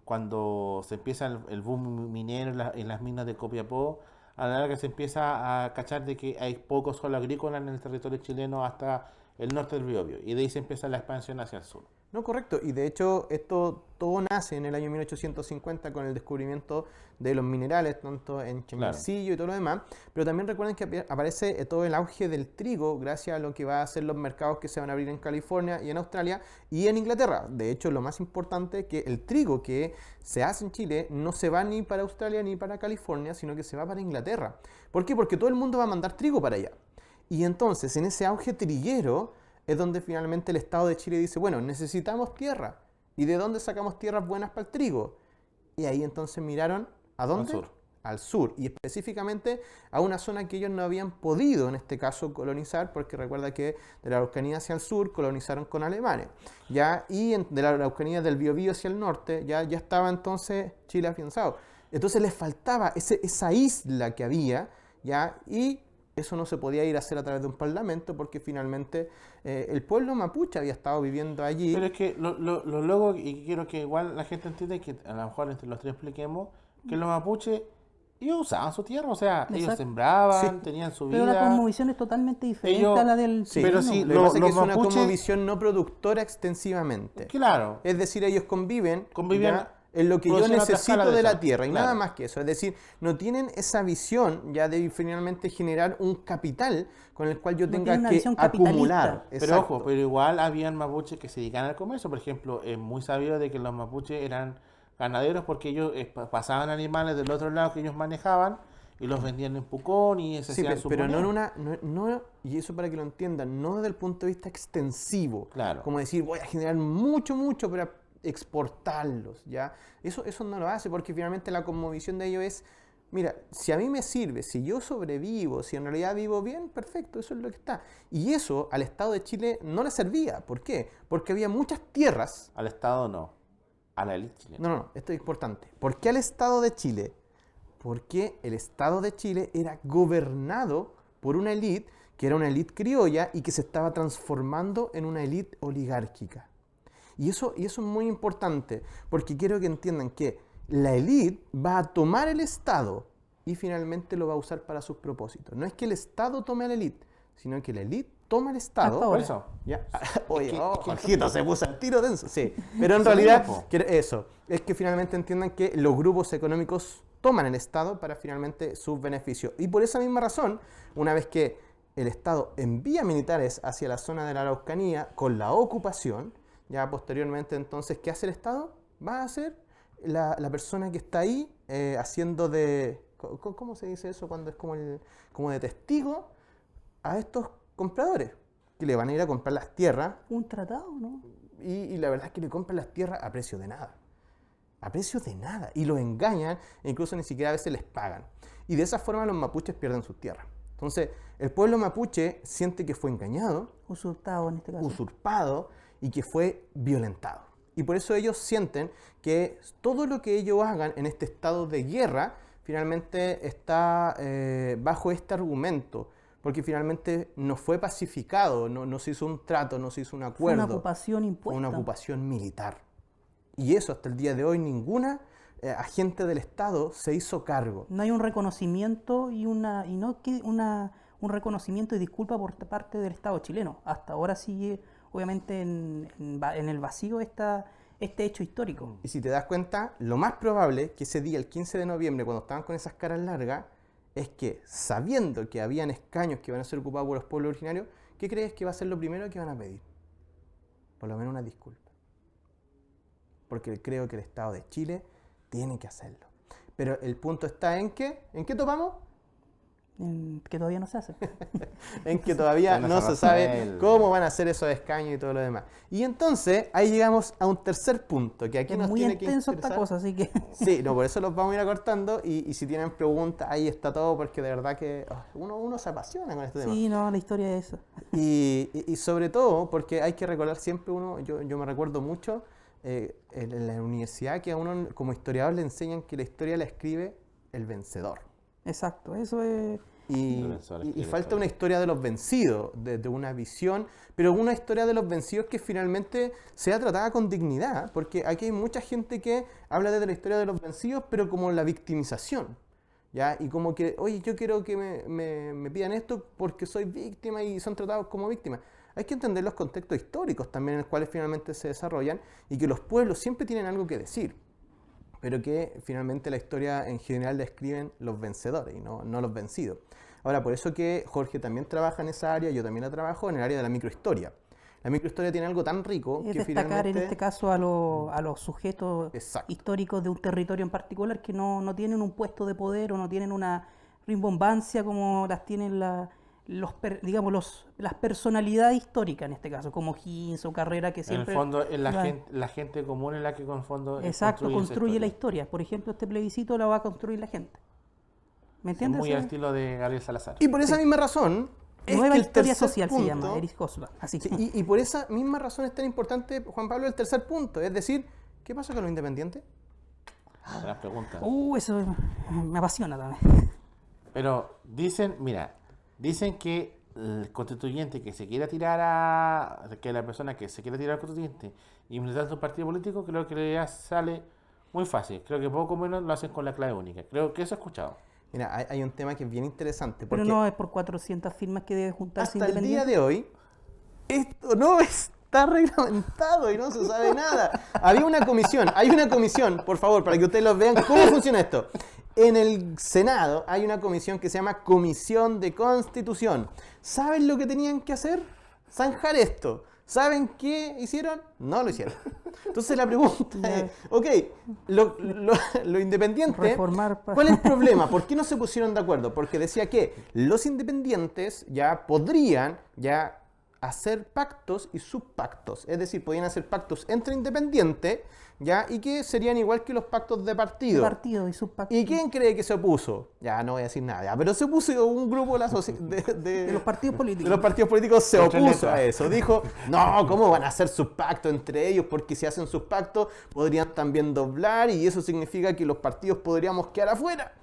cuando se empieza el boom minero en las minas de Copiapó, a la larga se empieza a cachar de que hay poco suelo agrícola en el territorio chileno hasta el norte del Biobío, y de ahí se empieza la expansión hacia el sur. No, correcto. Y de hecho, esto todo nace en el año 1850 con el descubrimiento de los minerales, tanto en Chañarcillo y todo lo demás. Pero también recuerden que aparece todo el auge del trigo gracias a lo que va a ser los mercados que se van a abrir en California y en Australia y en Inglaterra. De hecho, lo más importante es que el trigo que se hace en Chile no se va ni para Australia ni para California, sino que se va para Inglaterra. ¿Por qué? Porque todo el mundo va a mandar trigo para allá. Y entonces, en ese auge triguero, es donde finalmente el Estado de Chile dice, bueno, necesitamos tierra. ¿Y de dónde sacamos tierras buenas para el trigo? Y ahí entonces miraron, ¿a dónde? Al sur. Al sur, y específicamente a una zona que ellos no habían podido, en este caso, colonizar, porque recuerda que de la Araucanía hacia el sur colonizaron con alemanes, ¿ya? Y de la Araucanía del Biobío hacia el norte, ya estaba entonces Chile afianzado. Entonces les faltaba esa isla que había, ¿ya? Y eso no se podía ir a hacer a través de un parlamento porque finalmente el pueblo mapuche había estado viviendo allí. Pero es que lo luego, y quiero que igual la gente entienda, y que a lo mejor entre los tres expliquemos, que los mapuches, ellos usaban su tierra, o sea, ellos Exacto. sembraban, Sí. tenían su Pero la vida. cosmovisión es totalmente diferente Ellos- a la del Sí, pero chileno. sí, lo que pasa es que los es una mapuches- cosmovisión no productora extensivamente. Claro, Es decir, ellos conviven Conviven, ya, en lo que yo producen a otra necesito escala de de la eso, tierra y claro. nada más que eso. Es decir, no tienen esa visión ya de finalmente generar un capital con el cual yo No tenga tienen una que visión capitalista. acumular. pero Exacto. ojo, pero igual habían mapuches que se dedicaban al comercio. Por ejemplo, es muy sabido de que los mapuches eran ganaderos porque ellos pasaban animales del otro lado que ellos manejaban y los vendían en Pucón y se Sí, hacían sus pero no en monedas. y eso para que lo entiendan, no desde el punto de vista extensivo. Claro. Como decir, voy a generar mucho para exportarlos, ¿ya? Eso no lo hace porque finalmente la cosmovisión de ellos es, mira, si a mí me sirve, si yo sobrevivo, si en realidad vivo bien, perfecto, eso es lo que está. Y eso al Estado de Chile no le servía. ¿Por qué? Porque había muchas tierras. Al Estado no, a la élite chilena. No, esto es importante. ¿Por qué al Estado de Chile? Porque el Estado de Chile era gobernado por una élite que era una élite criolla y que se estaba transformando en una élite oligárquica. Y eso es muy importante, porque quiero que entiendan que la élite va a tomar el Estado y finalmente lo va a usar para sus propósitos. No es que el Estado tome a la élite, sino que la élite toma el Estado. Hasta Por ahora. eso. Ya. Oye, Es que- oh, es que- Jorgito, se puso al tiro denso. Sí, pero en Sí, realidad, po. eso, es que finalmente entiendan que los grupos económicos toman el Estado para finalmente sus beneficios. Y por esa misma razón, una vez que el Estado envía militares hacia la zona de la Araucanía con la ocupación, ya posteriormente entonces, ¿qué hace el Estado? Va a ser la persona que está ahí haciendo de... ¿Cómo se dice eso? Cuando es como de testigo a estos compradores, que le van a ir a comprar las tierras. Un tratado, ¿no? Y la verdad es que le compran las tierras a precio de nada. A precio de nada. Y los engañan e incluso ni siquiera a veces les pagan. Y de esa forma los mapuches pierden sus tierras. Entonces, el pueblo mapuche siente que fue engañado, Usurpado en este caso. usurpado y que fue violentado. Y por eso ellos sienten que todo lo que ellos hagan en este estado de guerra finalmente está bajo este argumento, porque finalmente no fue pacificado, no se hizo un trato, no se hizo un Fue acuerdo. una ocupación impuesta. Fue una ocupación militar. Y eso hasta el día de hoy ninguna agente del Estado se hizo cargo. No hay un reconocimiento un reconocimiento y disculpa por parte del Estado chileno. Hasta ahora sigue, obviamente, en el vacío este hecho histórico. Y si te das cuenta, lo más probable es que ese día, el 15 de noviembre, cuando estaban con esas caras largas, es que sabiendo que habían escaños que iban a ser ocupados por los pueblos originarios, ¿qué crees que va a ser lo primero que van a pedir? Por lo menos una disculpa. Porque creo que el Estado de Chile tiene que hacerlo. Pero el punto está en que, ¿en qué topamos? Que todavía no se hace. En que todavía Bueno, no esa se razón sabe es cómo van a ser esos escaños y todo lo demás. Y entonces ahí llegamos a un tercer punto, que aquí Es nos muy tiene que intenso esta interesar. cosa, así que... Sí, no, por eso los vamos a ir acortando y si tienen preguntas, ahí está todo, porque de verdad que uno se apasiona con este tema. Sí, no, la historia es eso. Y sobre todo porque hay que recordar siempre yo me recuerdo mucho en la universidad que a uno como historiador le enseñan que la historia la escribe el vencedor. Exacto, eso es... Y, El vencedor y escribe la falta historia. una historia de los vencidos, de una visión, pero una historia de los vencidos que finalmente sea tratada con dignidad, porque aquí hay mucha gente que habla de la historia de los vencidos, pero como la victimización, ¿ya? Y como que, oye, yo quiero que me pidan esto porque soy víctima y son tratados como víctimas. Hay que entender los contextos históricos también en los cuales finalmente se desarrollan y que los pueblos siempre tienen algo que decir, pero que finalmente la historia en general la escriben los vencedores y no los vencidos. Ahora, por eso que Jorge también trabaja en esa área, yo también la trabajo en el área de la microhistoria. La microhistoria tiene algo tan rico Es que destacar finalmente... en este caso a los sujetos Exacto. históricos de un territorio en particular que no tienen un puesto de poder o no tienen una rimbombancia como las tienen las personalidades históricas en este caso, como Higgins o Carrera, que En el siempre... fondo, es van- la gente común en la que con fondo Exacto, construye esa la historia. Por ejemplo, este plebiscito lo va a construir la gente. ¿Me entiendes? Muy al estilo de Gabriel Salazar. Y por esa misma razón... es Nueva que el historia tercer social se punto- llama, Erich Hobsbawm. Así. Sí, y por esa misma razón es tan importante, Juan Pablo, el tercer punto. Es decir, ¿qué pasa con los independientes? Buenas preguntas. Eso me apasiona también. Pero dicen que el constituyente que se quiera que la persona que se quiera tirar al constituyente y militar un partido político, creo que le sale muy fácil. Creo que poco menos lo hacen con la clave única. Creo que eso he escuchado. Mira, hay un tema que es bien interesante. Pero Porque no es por 400 firmas que debe juntarse hasta el día independiente. de hoy, esto no está reglamentado y no se sabe nada. Hay una comisión, por favor, para que ustedes lo vean cómo funciona esto. En el Senado hay una comisión que se llama Comisión de Constitución. ¿Saben lo que tenían que hacer? Zanjar esto. ¿Saben qué hicieron? No lo hicieron. Entonces la pregunta es, ok, lo independiente, Reformar ¿cuál es el problema? ¿Por qué no se pusieron de acuerdo? Porque decía que los independientes ya podrían hacer pactos y subpactos. Es decir, podían hacer pactos entre independientes, ¿ya? Y que serían igual que los pactos de partido. Partido y subpartido. ¿Y quién cree que se opuso? Ya no voy a decir nada, ya, pero se opuso un grupo de los partidos políticos. de los partidos políticos se Con tres opuso letras. a eso. Dijo, no, ¿cómo van a hacer sus pactos entre ellos? Porque si hacen sus pactos podrían también doblar y eso significa que los partidos podríamos quedar afuera.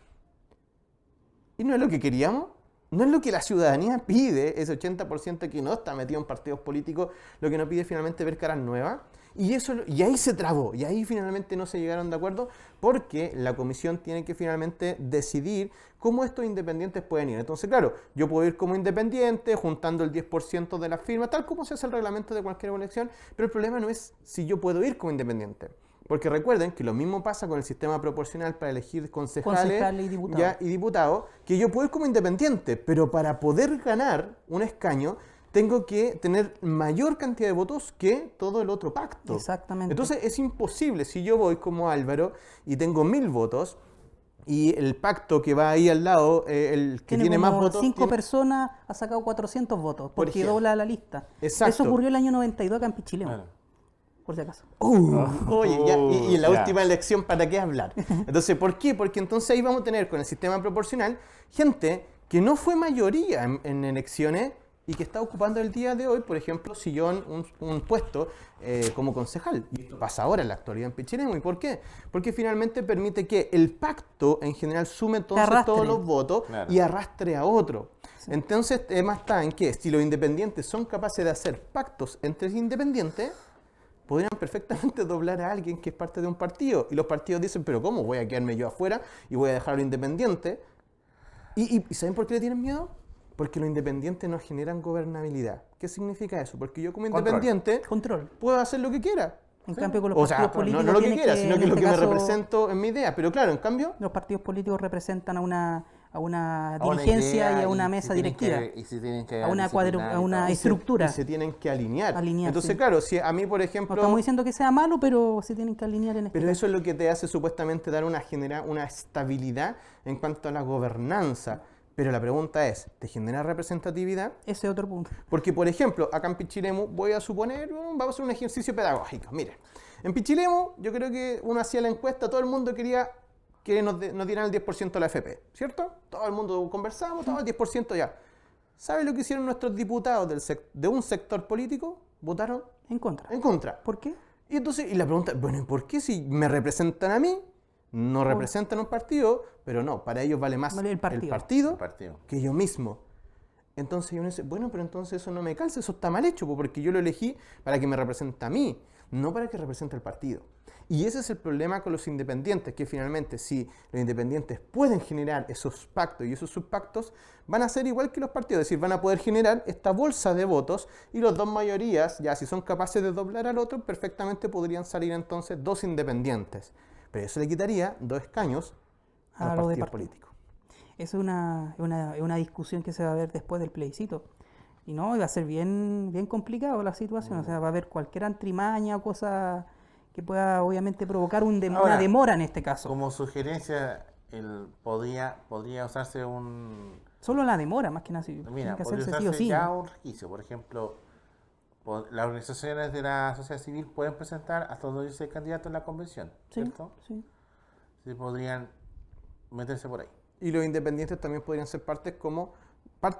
¿Y no es lo que queríamos? ¿No es lo que la ciudadanía pide? Ese 80% que no está metido en partidos políticos, lo que no pide finalmente ver caras nuevas. Y ahí se trabó, y ahí finalmente no se llegaron de acuerdo porque la comisión tiene que finalmente decidir cómo estos independientes pueden ir. Entonces, claro, yo puedo ir como independiente juntando el 10% de las firmas, tal como se hace el reglamento de cualquier elección, pero el problema no es si yo puedo ir como independiente. Porque recuerden que lo mismo pasa con el sistema proporcional para elegir concejales, Concejales y diputados. ya, y diputados, que yo puedo ir como independiente, pero para poder ganar un escaño tengo que tener mayor cantidad de votos que todo el otro pacto. Exactamente. Entonces es imposible, si yo voy como Álvaro y tengo 1000 votos, y el pacto que va ahí al lado, el que tiene más como votos... 5 tiene- personas ha sacado 400 votos, Por porque ejemplo. dobla la lista. Exacto. Eso ocurrió el año 92 acá en Pichilemu, Claro. por si acaso. Oye, ya, y en la Ya. última elección, ¿para qué hablar? Entonces, ¿por qué? Porque entonces ahí vamos a tener con el sistema proporcional gente que no fue mayoría en elecciones y que está ocupando el día de hoy, por ejemplo, sillón, un puesto como concejal. Y esto pasa ahora en la actualidad en Pichilemu. ¿Y por qué? Porque finalmente permite que el pacto en general sume entonces arrastre. todos los votos Claro. y arrastre a otro. Entonces, el tema está en que si los independientes son capaces de hacer pactos entre independientes, podrían perfectamente doblar a alguien que es parte de un partido. Y los partidos dicen, pero ¿cómo? Voy a quedarme yo afuera y voy a dejar a los independientes. ¿Y saben por qué le tienen miedo? Porque los independientes no generan gobernabilidad. ¿Qué significa eso? Porque yo como Control. independiente Control. puedo hacer lo que quiera. En cambio, con los O partidos sea, políticos no lo que tiene quiera, sino que en lo este que me caso, represento en mi idea. Pero claro, en cambio, los partidos políticos representan a una A una dirigencia idea y a una si mesa tienen directiva, y si tienen que a una, disciplinar a y una todo. estructura. y se tienen que alinear. Alinear, Entonces, sí. claro, si a mí, por ejemplo... No estamos diciendo que sea malo, pero se tienen que alinear en este Pero caso. eso es lo que te hace supuestamente dar una estabilidad en cuanto a la gobernanza. Pero la pregunta es, ¿te genera representatividad? Ese es otro punto. Porque, por ejemplo, acá en Pichilemu, voy a suponer, vamos a hacer un ejercicio pedagógico. Mire, en Pichilemu, yo creo que uno hacía la encuesta, todo el mundo quería que nos dieran el 10% de la FP, ¿cierto? Todo el mundo conversamos, todo el 10% ya. ¿Sabe lo que hicieron nuestros diputados de un sector político? Votaron En contra. en contra. ¿Por qué? Y entonces, y la pregunta, bueno, ¿y por qué si me representan a mí, no representan un partido, pero no, para ellos vale más Vale el partido. El partido. que yo mismo? Entonces uno dice, bueno, pero entonces eso no me calza, eso está mal hecho, porque yo lo elegí para que me represente a mí, no para que represente al partido. Y ese es el problema con los independientes, que finalmente si los independientes pueden generar esos pactos y esos subpactos, van a ser igual que los partidos, es decir, van a poder generar esta bolsa de votos y los dos mayorías, ya si son capaces de doblar al otro, perfectamente podrían salir entonces dos independientes. Pero eso le quitaría 2 escaños a los A los de partidos partido. políticos. Eso es una discusión que se va a ver después del plebiscito. Y no, va a ser bien complicado la situación. O sea, va a haber cualquier antrimaña o cosa que pueda obviamente provocar una Ahora, demora en este caso. Como sugerencia, podría usarse Solo la demora, más que nada. Tiene mira, que podría hacerse sí o usarse sí. ya un requisito. Por ejemplo, las organizaciones de la sociedad civil pueden presentar hasta 12 candidatos en la convención, Sí, ¿cierto? sí. Sí, podrían meterse por ahí. Y los independientes también podrían ser parte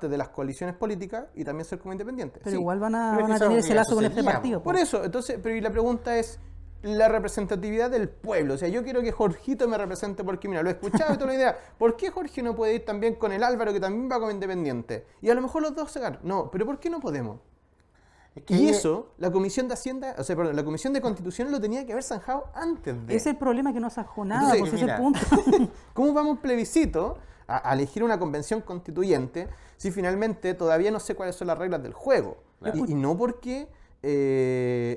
de las coaliciones políticas y también ser como independientes. Pero Sí. igual van Pero es a que tener eso ese lazo con este sería, partido. Por eso, entonces, pero y la pregunta es la representatividad del pueblo. O sea, yo quiero que Jorgito me represente porque, mira, lo he escuchado y toda la idea. ¿Por qué Jorge no puede ir también con el Álvaro, que también va como independiente? Y a lo mejor los dos se ganan. No, pero ¿por qué no podemos? Es que Y eso, la Comisión de Hacienda, o sea, perdón, la Comisión de Constitución lo tenía que haber zanjado antes de. Es el problema que no zanjó nada, Entonces, pues ese es el mira, punto. ¿Cómo vamos a un plebiscito a elegir una convención constituyente si finalmente todavía no sé cuáles son las reglas del juego? Claro. Y no porque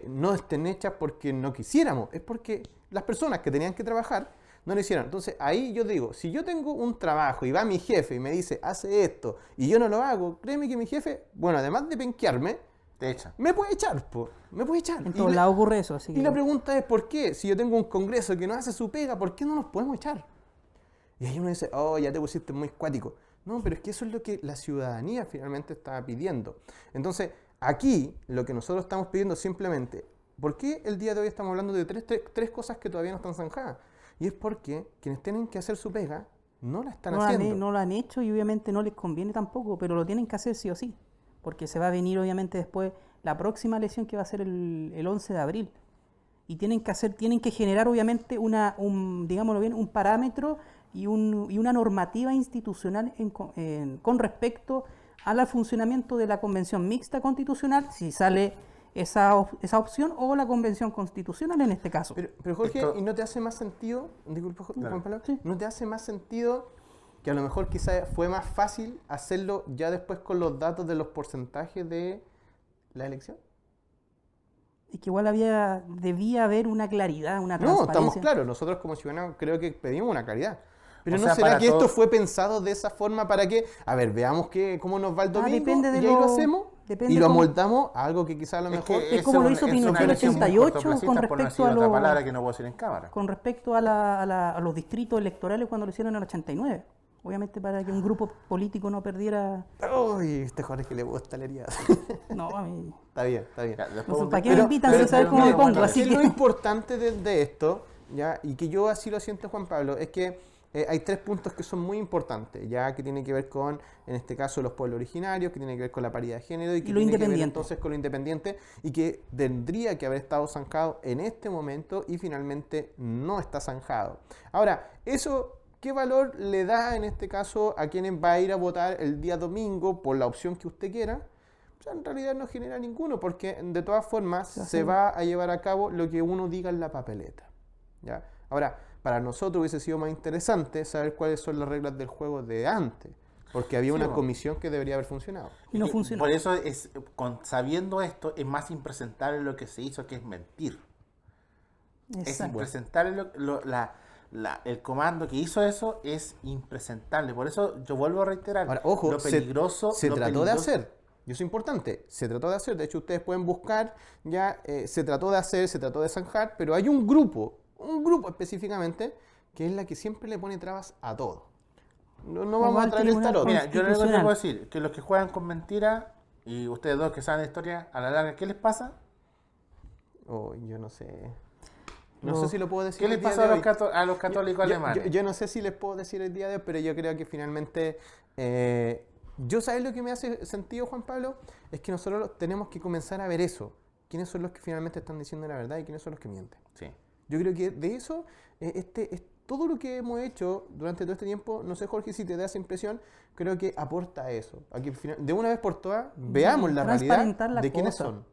no estén hechas porque no quisiéramos, es porque las personas que tenían que trabajar no lo hicieron. Entonces ahí yo digo, si yo tengo un trabajo y va mi jefe y me dice, hace esto, y yo no lo hago, créeme que mi jefe, bueno, además de penquearme, te echan. me puede echar, me puede echar. En Y todos la- lados ocurre eso. Así y que la pregunta es, ¿por qué? Si yo tengo un congreso que no hace su pega, ¿por qué no nos podemos echar? Y ahí uno dice, oh, ya te pusiste muy cuático. No, pero es que eso es lo que la ciudadanía finalmente estaba pidiendo. Entonces, aquí lo que nosotros estamos pidiendo simplemente, ¿por qué el día de hoy estamos hablando de tres cosas que todavía no están zanjadas? Y es porque quienes tienen que hacer su pega no la están no haciendo. no lo han hecho y obviamente no les conviene tampoco, pero lo tienen que hacer sí o sí. Porque se va a venir obviamente después la próxima elección que va a ser el 11 de abril. Y tienen que generar obviamente digámoslo bien, un parámetro y una normativa institucional con respecto al funcionamiento de la convención mixta constitucional, si sale esa opción, o la convención constitucional en este caso. Pero Jorge, Esto- ¿y no te hace más sentido, disculpa Claro. Juan Pablo, Sí. no te hace más sentido que a lo mejor quizá fue más fácil hacerlo ya después con los datos de los porcentajes de la elección? Es que igual debía haber una claridad, una No, estamos transparencia. claros. Nosotros como ciudadanos creo que pedimos una claridad. Pero O ¿no sea, será para que esto todo- fue pensado de esa forma para que, a ver, veamos cómo nos va el domingo depende de y ahí lo lo- hacemos depende y lo cómo- amoldamos a algo que quizás a lo Es mejor... que Es como esa lo hizo es Pinochet una en el visión muy 88 cortoplacista, con por no respecto decir a otra lo- palabra que no puedo decir en cámara. Con respecto a los distritos electorales cuando lo hicieron en el 89. Obviamente para que un grupo político no perdiera... Uy, este Jorge que le gusta la herida. No, a mí... Está bien, está bien. Ya, después No sé, un- ¿para qué me invitan si saben cómo me bueno, pongo? Así Es lo que... importante de esto, ¿ya? Y que yo así lo siento, Juan Pablo, es que hay 3 puntos que son muy importantes, ya que tienen que ver con, en este caso, los pueblos originarios, que tienen que ver con la paridad de género y que lo tiene que ver independiente. entonces con lo independiente y que tendría que haber estado zanjado en este momento y finalmente no está zanjado. Ahora, eso, ¿qué valor le da en este caso a quien va a ir a votar el día domingo por la opción que usted quiera? O sea, en realidad no genera ninguno, porque de todas formas se va a llevar a cabo lo que uno diga en la papeleta. ¿Ya? Ahora, para nosotros hubiese sido más interesante saber cuáles son las reglas del juego de antes, porque había Sí, una bueno. comisión que debería haber funcionado. Y no Y funcionó. Por eso, sabiendo esto, es más impresentable lo que se hizo, que es mentir. Es Exacto. impresentable el comando que hizo eso es impresentable. Por eso yo vuelvo a reiterar Ahora, ojo, lo peligroso. se lo trató de peligroso- hacer, y eso es importante, se trató de hacer, de hecho ustedes pueden buscar, ya se trató de hacer, se trató de zanjar, pero hay un grupo específicamente, que es la que siempre le pone trabas a todo. No vamos va a al traer el tribunal tarot. Mira, yo lo único que Constitucional. puedo decir que los que juegan con mentiras y ustedes dos que saben de historia, a la larga, ¿qué les pasa? Oh, yo no sé. No Lo- sé si lo puedo decir. ¿Qué les el día pasó de a los, hoy. a los católicos alemanes? Yo no sé si les puedo decir el día de hoy, pero yo creo que finalmente... ¿sabes lo que me hace sentido, Juan Pablo? Es que nosotros tenemos que comenzar a ver eso. ¿Quiénes son los que finalmente están diciendo la verdad y quiénes son los que mienten? Sí. Yo creo que de eso, todo lo que hemos hecho durante todo este tiempo, no sé, Jorge, si te da esa impresión, creo que aporta a eso. A que de una vez por todas veamos la realidad Transparentar las de quiénes cosas. son.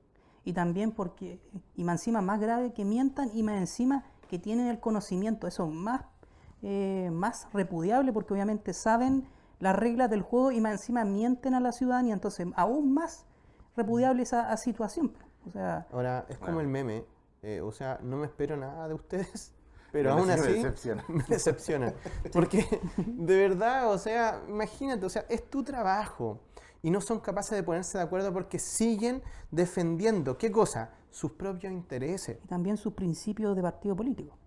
Y también porque, y más encima más grave que mientan y más encima que tienen el conocimiento, eso más repudiable porque obviamente saben las reglas del juego y más encima mienten a la ciudadanía, entonces aún más repudiable esa situación. O sea, Ahora, es como Claro. el meme, o sea, no me espero nada de ustedes, pero Pero aún sí me así decepciona. me decepciona. Porque de verdad, o sea, imagínate, o sea, es tu trabajo y no son capaces de ponerse de acuerdo porque siguen defendiendo, ¿qué cosa? Sus propios intereses. y también sus principios de partido político.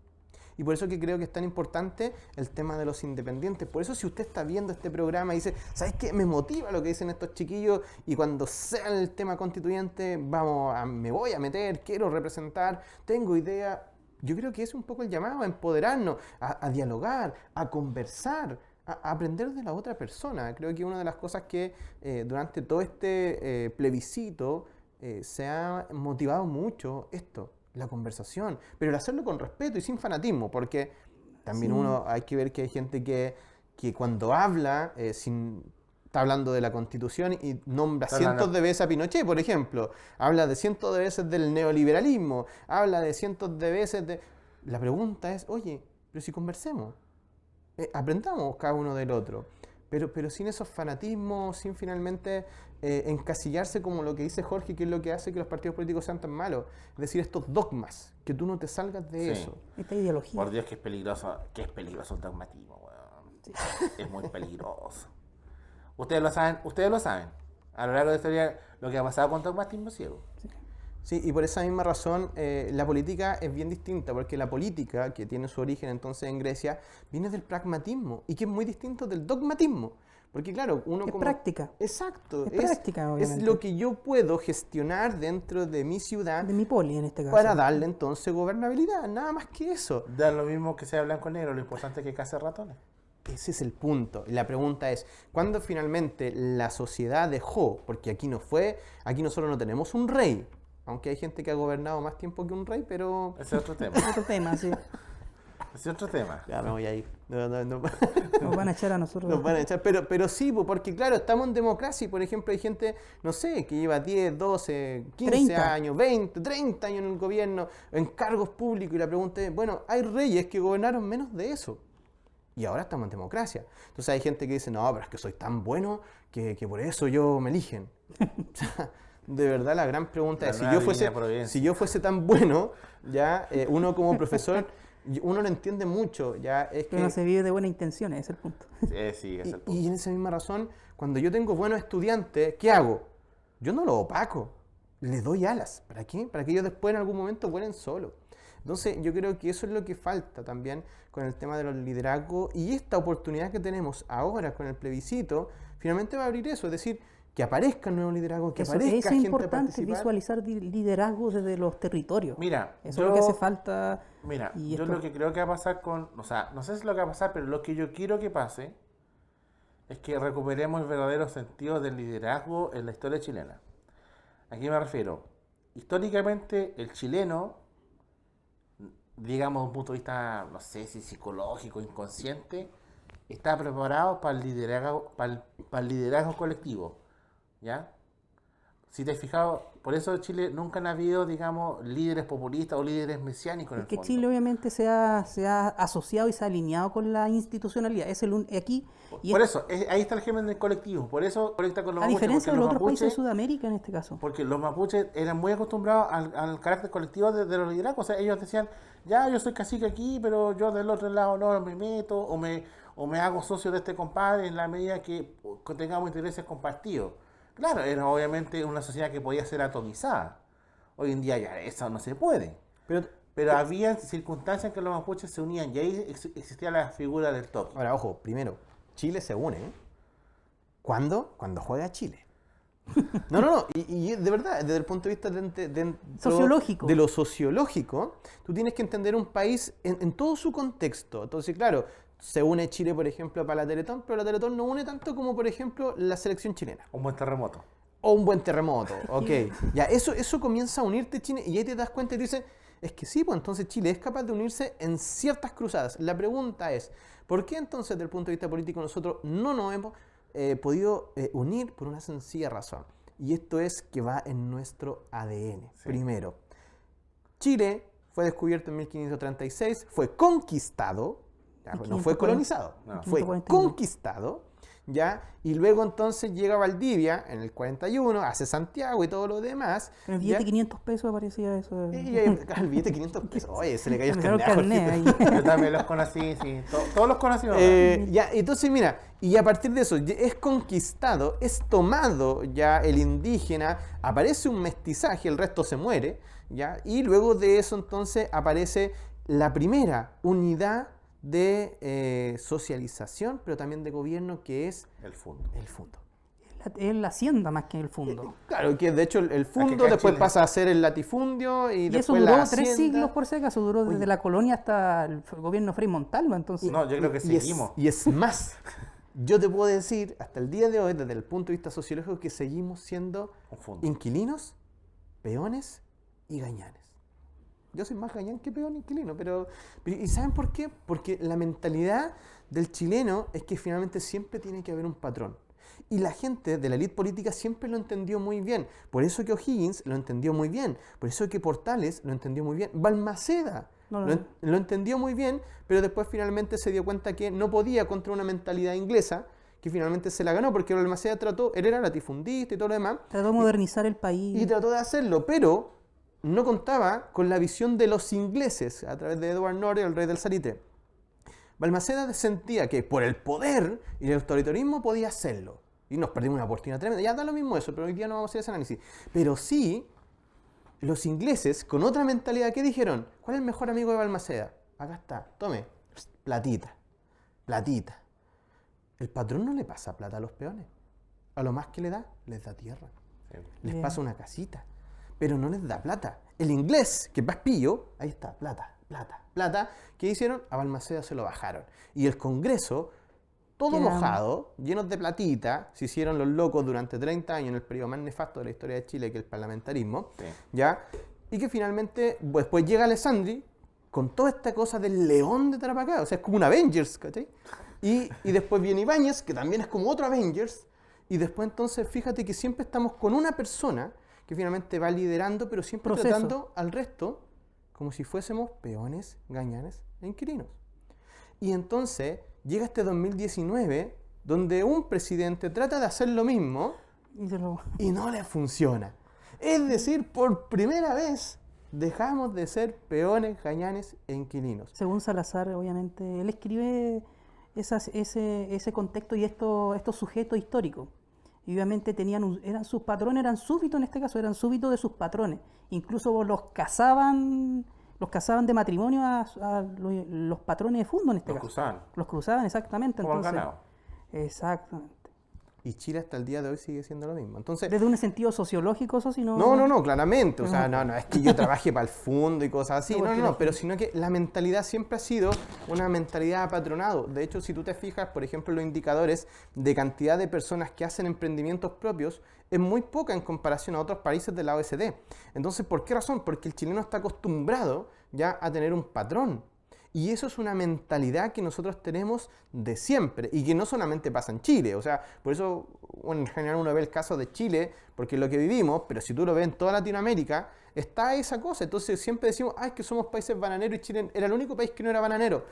Y por eso que creo que es tan importante el tema de los independientes. Por eso si usted está viendo este programa y dice, ¿sabes qué? Me motiva lo que dicen estos chiquillos y cuando sea el tema constituyente, me voy a meter, quiero representar, tengo idea. Yo creo que es un poco el llamado a empoderarnos, a dialogar, a conversar, a aprender de la otra persona. Creo que una de las cosas que durante todo este plebiscito se ha motivado mucho esto, la conversación, pero el hacerlo con respeto y sin fanatismo, porque también Sí. uno hay que ver que hay gente que cuando habla, está hablando de la Constitución y nombra Está cientos hablando- de veces a Pinochet, por ejemplo, habla de cientos de veces del neoliberalismo, habla de cientos de veces de... La pregunta es, oye, pero si conversemos, aprendamos cada uno del otro, pero sin esos fanatismos, sin finalmente encasillarse como lo que dice Jorge, que es lo que hace que los partidos políticos sean tan malos. Es decir, estos dogmas, que tú no te salgas de Sí. eso. Esta ideología. Por Dios, que es peligroso el dogmatismo, weón. Es muy peligroso. Ustedes lo saben. A lo largo de la historia, lo que ha pasado con dogmatismo ciego. Sí, y por esa misma razón la política es bien distinta, porque la política, que tiene su origen entonces en Grecia, viene del pragmatismo, y que es muy distinto del dogmatismo. Porque claro, uno Es como... práctica. Exacto. Es práctica, es obviamente. lo que yo puedo gestionar dentro de mi ciudad De mi poli en este caso. para darle entonces gobernabilidad, nada más que eso. Da lo mismo que sea blanco o negro, lo importante es que case ratones. Ese es el punto. Y la pregunta es, ¿cuándo finalmente la sociedad dejó? Porque aquí nosotros no tenemos un rey, aunque hay gente que ha gobernado más tiempo que un rey, pero... Ese es otro tema. Otro tema, sí. Ese es otro tema. Ya me voy a ir. No. Nos van a echar a nosotros. Nos van a echar, pero sí, porque claro, estamos en democracia y por ejemplo hay gente, no sé, que lleva 10, 12, 15 30. años, 20, 30 años en el gobierno, en cargos públicos y la pregunta es, bueno, hay reyes que gobernaron menos de eso y ahora estamos en democracia. Entonces hay gente que dice, no, pero es que soy tan bueno que por eso yo me eligen. O sea, de verdad la gran pregunta La es, nueva Divina Providencia. si yo fuese tan bueno, ya uno como profesor, uno lo entiende mucho, ya es Pero no que... se vive de buenas intenciones, ese es el punto. Sí, es el punto. Y en esa misma razón, cuando yo tengo buenos estudiantes, ¿qué hago? Yo no los opaco, les doy alas. ¿Para qué? Para que ellos después en algún momento vuelen solos. Entonces yo creo que eso es lo que falta también con el tema de los liderazgos, y esta oportunidad que tenemos ahora con el plebiscito, finalmente va a abrir eso, es decir, que aparezcan nuevos liderazgos, que Eso aparezca es gente a importante, participar. visualizar liderazgo desde los territorios. Mira, Eso es lo que hace falta. Mira, y yo esto- lo que creo que va a pasar o sea, no sé si es lo que va a pasar, pero lo que yo quiero que pase es que recuperemos el verdadero sentido del liderazgo en la historia chilena. ¿A qué me refiero? Históricamente, el chileno, digamos, desde un punto de vista, no sé si psicológico, inconsciente, está preparado para el liderazgo colectivo, ¿ya? Si te has fijado, por eso en Chile nunca han habido, digamos, líderes populistas o líderes mesiánicos en Es el que fondo. Chile obviamente se ha asociado y se ha alineado con la institucionalidad. Es aquí. Y Por eso, ahí está el germen del colectivo. Por eso conecta con los a mapuches. diferencia de porque los otros países de mapuches, Sudamérica en este caso. porque los mapuches eran muy acostumbrados al carácter colectivo de los liderazgos. O sea, ellos decían, ya, yo soy cacique aquí, pero yo del otro lado no me meto, o me hago socio de este compadre en la medida que tengamos intereses compartidos. Claro, era obviamente una sociedad que podía ser atomizada. Hoy en día ya eso no se puede. Pero había circunstancias en que los mapuches se unían y ahí existía la figura del toque. Ahora, ojo, primero, Chile se une, ¿eh? ¿Cuándo? Cuando juega Chile. No, y de verdad, desde el punto de vista Sociológico. de lo sociológico, tú tienes que entender un país en todo su contexto. Entonces, claro, se une Chile, por ejemplo, para la Teletón, pero la Teletón no une tanto como, por ejemplo, la selección chilena. Un buen terremoto. O un buen terremoto, ok. Ya, eso comienza a unirte Chile y ahí te das cuenta y dices, es que sí, pues entonces Chile es capaz de unirse en ciertas cruzadas. La pregunta es, ¿por qué entonces desde el punto de vista político nosotros no nos hemos podido unir? Por una sencilla razón. Y esto es que va en nuestro ADN. Sí. Primero, Chile fue descubierto en 1536, fue conquistado, ya, no fue 1540, colonizado, no. fue 1541. conquistado, ¿ya? Y luego entonces llega Valdivia en el 41, hace Santiago y todo lo demás. En el billete ¿ya? de 500 pesos aparecía eso. Y el billete de 500 pesos, oye, se le cayó el Me quedó el carnet a carnet Jorgito. ahí. Yo también los conocí, sí. Todos los conocí. ¿no? Ya, entonces mira, y a partir de eso es conquistado, es tomado ya el indígena, aparece un mestizaje, el resto se muere, ya, y luego de eso entonces aparece la primera unidad de socialización, pero también de gobierno, que es El fondo. el fundo. Es la hacienda más que el fondo. Claro, que de hecho el fundo acá en después Chile- pasa a ser el latifundio y Y eso después duró la 3 hacienda. siglos por si acaso, duró desde Oye. la colonia hasta el gobierno Frei Montalva, entonces. No, yo creo que Y es- seguimos. y es más, yo te puedo decir hasta el día de hoy, desde el punto de vista sociológico, que seguimos siendo Un fondo. inquilinos, peones y gañanes. Yo soy más gañán que peón inquilino, pero ¿y saben por qué? Porque la mentalidad del chileno es que finalmente siempre tiene que haber un patrón. Y la gente de la élite política siempre lo entendió muy bien. Por eso que O'Higgins lo entendió muy bien. Por eso que Portales lo entendió muy bien. Balmaceda No, no, lo entendió muy bien, pero después finalmente se dio cuenta que no podía contra una mentalidad inglesa, que finalmente se la ganó, porque Balmaceda él era latifundista y todo lo demás, Trató de modernizar el país. y trató de hacerlo, pero no contaba con la visión de los ingleses a través de Edward Norrie, el rey del Salitre. Balmaceda sentía que por el poder y el autoritarismo podía hacerlo. Y nos perdimos una oportunidad tremenda. Ya da lo mismo eso, pero hoy día no vamos a hacer ese análisis. Pero sí, los ingleses, con otra mentalidad, ¿qué dijeron? ¿Cuál es el mejor amigo de Balmaceda? Acá está, tome, platita, platita. El patrón no le pasa plata a los peones. A lo más que le da, les da tierra. Sí. Les Bien. pasa una casita, pero no les da plata. El inglés, que es más pillo, ahí está, plata, plata, plata. ¿Qué hicieron? A Balmaceda se lo bajaron. Y el Congreso, todo Quedan- mojado, llenos de platita, se hicieron los locos durante 30 años en el periodo más nefasto de la historia de Chile, que es el parlamentarismo, Sí. ¿ya? Y que finalmente, después llega Alessandri con toda esta cosa del león de Tarapacá, o sea, es como un Avengers, ¿cachai? Y después viene Ibáñez, que también es como otro Avengers, y después entonces fíjate que siempre estamos con una persona que finalmente va liderando, pero siempre Proceso. tratando al resto como si fuésemos peones, gañanes e inquilinos. Y entonces llega este 2019, donde un presidente trata de hacer lo mismo Y se lo- y no le funciona. Es decir, por primera vez dejamos de ser peones, gañanes e inquilinos. Según Salazar, obviamente, él escribe ese contexto y estos sujetos históricos. Y obviamente eran sus patrones, eran súbditos en este caso, eran súbditos de sus patrones. Incluso los casaban de matrimonio a los patrones de fondo en este Los caso. cruzaban. Los cruzaban, exactamente. Como el Entonces, ganado. exactamente. Y Chile hasta el día de hoy sigue siendo lo mismo. Entonces, Desde un sentido sociológico, eso sí no... no, claramente. O sea, no es que yo trabaje para el fondo y cosas así. No, porque No, pero sino que la mentalidad siempre ha sido una mentalidad apatronado. De hecho, si tú te fijas, por ejemplo, los indicadores de cantidad de personas que hacen emprendimientos propios es muy poca en comparación a otros países de la OECD. Entonces, ¿por qué razón? Porque el chileno está acostumbrado ya a tener un patrón. Y eso es una mentalidad que nosotros tenemos de siempre y que no solamente pasa en Chile. O sea, por eso, bueno, en general uno ve el caso de Chile porque es lo que vivimos, pero si tú lo ves en toda Latinoamérica, está esa cosa. Entonces siempre decimos, es que somos países bananeros y Chile era el único país que no era bananero.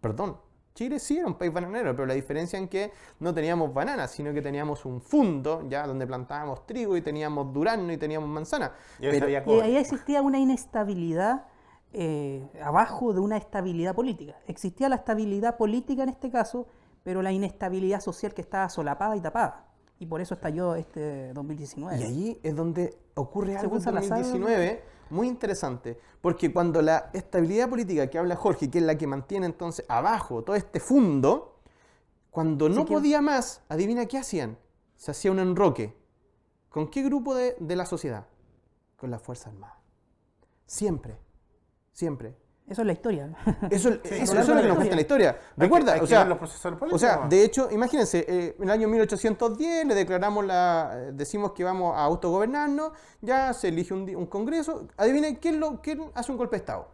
Perdón, Chile sí era un país bananero, pero la diferencia en que no teníamos bananas, sino que teníamos un fundo, ya, donde plantábamos trigo y teníamos durazno y teníamos manzana. Y hoy había Y cobre. ahí existía una inestabilidad abajo de una estabilidad política. Existía la estabilidad política en este caso, pero la inestabilidad social que estaba solapada y tapada. Y por eso estalló este 2019. Y ahí es donde ocurre algo Según en Salazar, 2019 muy interesante, porque cuando la estabilidad política que habla Jorge, que es la que mantiene entonces abajo todo este fundo, cuando no Sí que- podía más, adivina qué hacían, se hacía un enroque. ¿Con qué grupo de la sociedad? Con la Fuerza Armada. Siempre, siempre. Eso es la historia. Eso a es lo largo lo de que la nos cuenta la historia. historia. Recuerda, Hay o que sea, ver los procesos políticos. o sea, ¿no? de hecho, imagínense, en el año 1810 le declaramos decimos que vamos a autogobernarnos, ya se elige un congreso. Adivinen quién hace un golpe de Estado.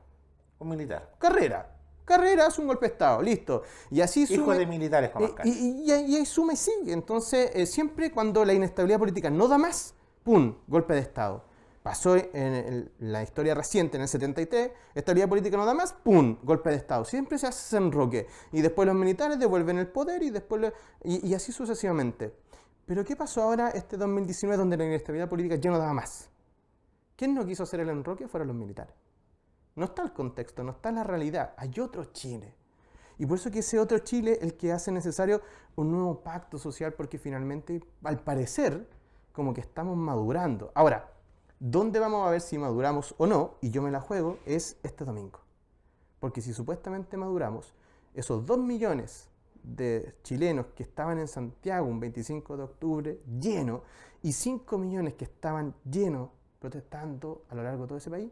Un militar. Carrera hace un golpe de Estado, listo. Y así Hijo suma, de militares como acá. y ahí suma y sigue. Entonces, siempre cuando la inestabilidad política no da más, ¡pum!, golpe de Estado. Pasó en la historia reciente, en el 73, estabilidad política no da más, ¡pum!, golpe de Estado. Siempre se hace ese enroque. Y después los militares devuelven el poder y después y así sucesivamente. Pero ¿qué pasó ahora este 2019 donde la inestabilidad política ya no daba más? ¿Quién no quiso hacer el enroque? Fueron los militares. No está el contexto, no está la realidad. Hay otro Chile. Y por eso que ese otro Chile es el que hace necesario un nuevo pacto social porque finalmente, al parecer, como que estamos madurando. Ahora, ¿dónde vamos a ver si maduramos o no? Y yo me la juego, es este domingo. Porque si supuestamente maduramos, esos 2 millones de chilenos que estaban en Santiago un 25 de octubre lleno y 5 millones que estaban llenos protestando a lo largo de todo ese país,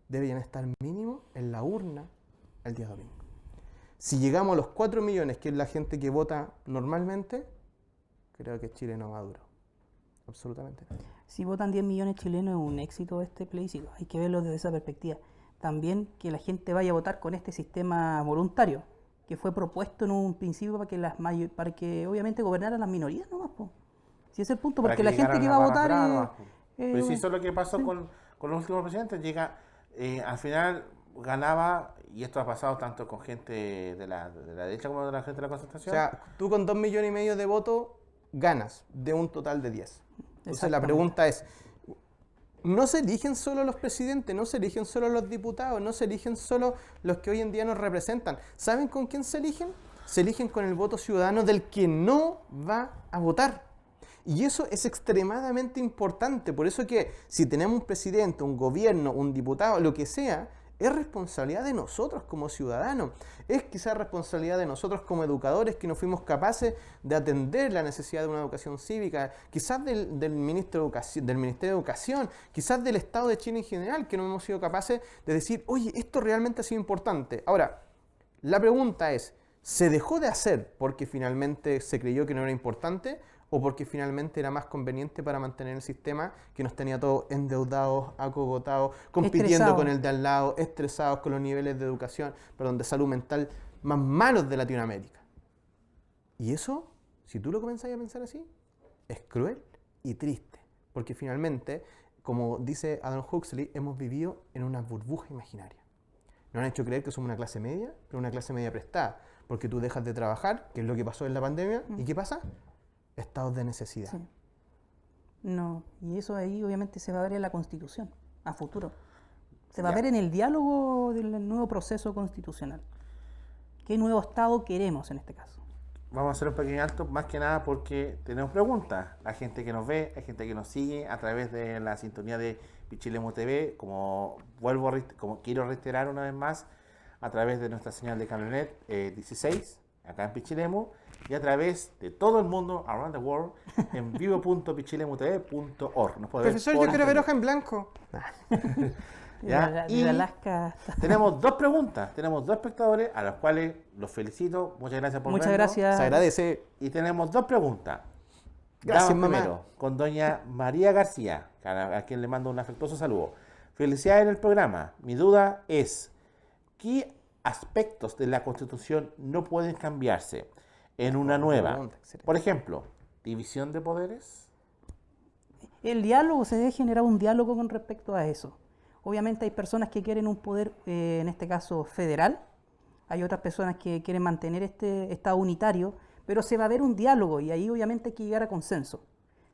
deberían estar mínimo en la urna el día domingo. Si llegamos a los 4 millones, que es la gente que vota normalmente, creo que Chile no maduró. Absolutamente nada. Si votan 10 millones de chilenos es un éxito este plebiscito. Hay que verlo desde esa perspectiva. También que la gente vaya a votar con este sistema voluntario, que fue propuesto en un principio para que obviamente gobernaran las minorías nomás, po. Si ese es el punto, Para porque la gente llegaran que a va a barras votar bravas, es... pues. Pero si eso es lo que pasó sí. con los últimos presidentes, al final ganaba, y esto ha pasado tanto con gente de la derecha como de la gente de la O concertación. sea, tú con 2 millones y medio de votos ganas de un total de 10. Entonces la Exactamente. pregunta es, no se eligen solo los presidentes, no se eligen solo los diputados, no se eligen solo los que hoy en día nos representan. ¿Saben con quién se eligen? Se eligen con el voto ciudadano del que no va a votar. Y eso es extremadamente importante. Por eso que si tenemos un presidente, un gobierno, un diputado, lo que sea, es responsabilidad de nosotros como ciudadanos. Es quizás responsabilidad de nosotros como educadores que no fuimos capaces de atender la necesidad de una educación cívica, quizás del Ministerio de Educación, quizás del Estado de Chile en general, que no hemos sido capaces de decir, oye, esto realmente ha sido importante. Ahora, la pregunta es, ¿se dejó de hacer porque finalmente se creyó que no era importante? ¿O porque finalmente era más conveniente para mantener el sistema que nos tenía todos endeudados, acogotados, compitiendo Estresados. con el de al lado, estresados con los niveles de educación, de salud mental más malos de Latinoamérica? Y eso, si tú lo comenzás a pensar así, es cruel y triste. Porque finalmente, como dice Adam Huxley, hemos vivido en una burbuja imaginaria. Nos han hecho creer que somos una clase media, pero una clase media prestada. Porque tú dejas de trabajar, que es lo que pasó en la pandemia, ¿y qué pasa? Estados de necesidad. Sí. No, y eso ahí obviamente se va a ver en la Constitución, a futuro. Se va a Ya. ver en el diálogo del nuevo proceso constitucional. ¿Qué nuevo Estado queremos en este caso? Vamos a hacer un pequeño alto, más que nada porque tenemos preguntas. Hay gente que nos ve, hay gente que nos sigue a través de la sintonía de Pichilemu TV, como como quiero reiterar una vez más, a través de nuestra señal de Canalnet 16, acá en Pichilemu, y a través de todo el mundo, around the world, en vivo.pichilemutv.org. Nos puede ver Profesor, por yo quiero ver internet. hoja en blanco. ¿Ya? De Y Alaska hasta... tenemos dos preguntas, tenemos dos espectadores a los cuales los felicito. Muchas gracias por Muchas vernos. gracias. Se agradece. Y tenemos dos preguntas. Gracias, Vamos mamá. primero con doña María García, a quien le mando un afectuoso saludo. Felicidades en el programa. Mi duda es, ¿qué aspectos de la Constitución no pueden cambiarse en una nueva? pregunta, excelente. Por ejemplo, división de poderes. El diálogo, se debe generar un diálogo con respecto a eso. Obviamente hay personas que quieren un poder, en este caso federal, hay otras personas que quieren mantener este Estado unitario, pero se va a ver un diálogo y ahí obviamente hay que llegar a consenso.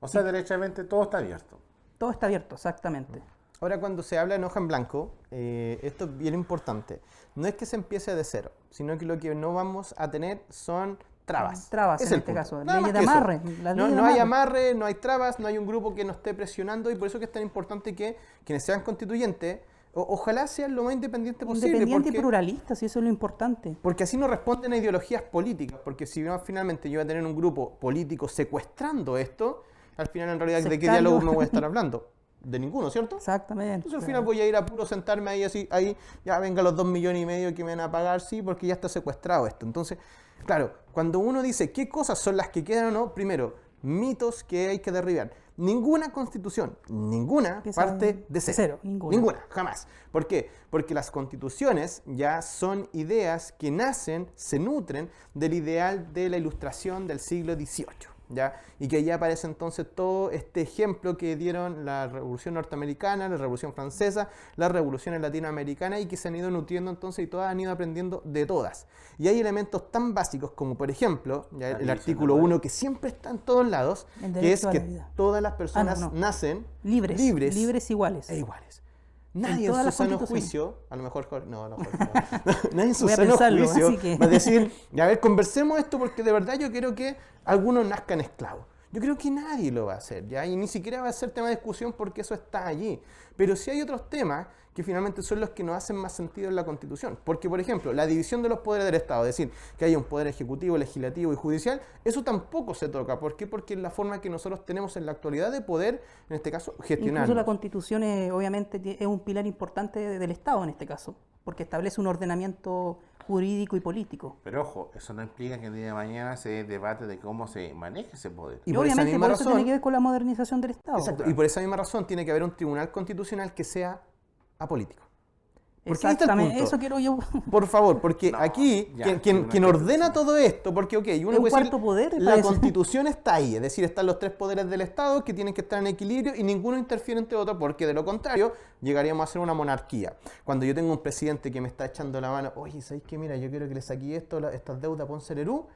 O sea, derechamente todo está abierto. Todo está abierto, exactamente. Ahora, cuando se habla en hoja en blanco, esto es bien importante. No es que se empiece de cero, sino que lo que no vamos a tener son trabas. Trabas, Es en el este punto. caso. Nada Leyes más de que eso. amarre. las No, leyes de no hay amarre. amarre, no hay trabas, no hay un grupo que nos esté presionando y por eso que es tan importante que quienes sean constituyentes, ojalá sean lo más independiente posible. Independiente y porque- pluralista, si eso es lo importante. Porque así no responden a ideologías políticas, porque si no, finalmente yo voy a tener un grupo político secuestrando esto, al final en realidad ¿de qué Sectario. diálogo me voy a estar hablando? De ninguno, ¿cierto? Exactamente. Entonces al final voy a ir a puro sentarme ahí así, ahí, ya venga los 2,5 millones que me van a pagar, sí, porque ya está secuestrado esto. Entonces, claro, cuando uno dice qué cosas son las que quedan o no, primero, mitos que hay que derribar. Ninguna constitución, ninguna Empieza parte de cero. ninguna. Jamás. ¿Por qué? Porque las constituciones ya son ideas que nacen, se nutren del ideal de la ilustración del siglo XVIII. ¿Ya? Y que ya aparece entonces todo este ejemplo que dieron la Revolución Norteamericana, la Revolución Francesa, las revoluciones latinoamericanas y que se han ido nutriendo entonces y todas han ido aprendiendo de todas. Y hay elementos tan básicos como por ejemplo ya el división artículo de poderes. 1 que siempre está en todos lados, El que es derecho a que la vida. todas las personas no. nacen Libres, libres, libres iguales. e iguales. Nadie en todas su las sano constituciones. juicio, a lo mejor, no, nadie en su Voy a sano pensarlo, juicio así que- va a decir, a ver, conversemos esto porque de verdad yo quiero que algunos nazcan esclavos. Yo creo que nadie lo va a hacer, ¿ya? Y ni siquiera va a ser tema de discusión porque eso está allí. Pero sí hay otros temas que finalmente son los que nos hacen más sentido en la Constitución. Porque, por ejemplo, la división de los poderes del Estado, es decir, que haya un poder ejecutivo, legislativo y judicial, eso tampoco se toca. ¿Por qué? Porque es la forma que nosotros tenemos en la actualidad de poder, en este caso, gestionar. Incluso la Constitución obviamente es un pilar importante del Estado en este caso, porque establece un ordenamiento jurídico y político. Pero ojo, eso no implica que el día de mañana se debate de cómo se maneja ese poder. Y Y por esa obviamente misma por eso razón, tiene que ver con la modernización del Estado. exacto, y por esa misma razón tiene que haber un tribunal constitucional que sea apolítico. Porque ahí está el Exactamente, punto. eso quiero yo. Por favor, porque No, aquí ya, quien tribunal ordena todo esto, porque ok, uno Es un puede decir, cuarto poder, la parece. Constitución está ahí, es decir, están los tres poderes del Estado que tienen que estar en equilibrio y ninguno interfiere entre otro, porque de lo contrario llegaríamos a ser una monarquía. Cuando yo tengo un presidente que me está echando la mano, oye, ¿sabéis qué? Mira, yo quiero que le saqué esto, estas deudas a Ponce Lerú,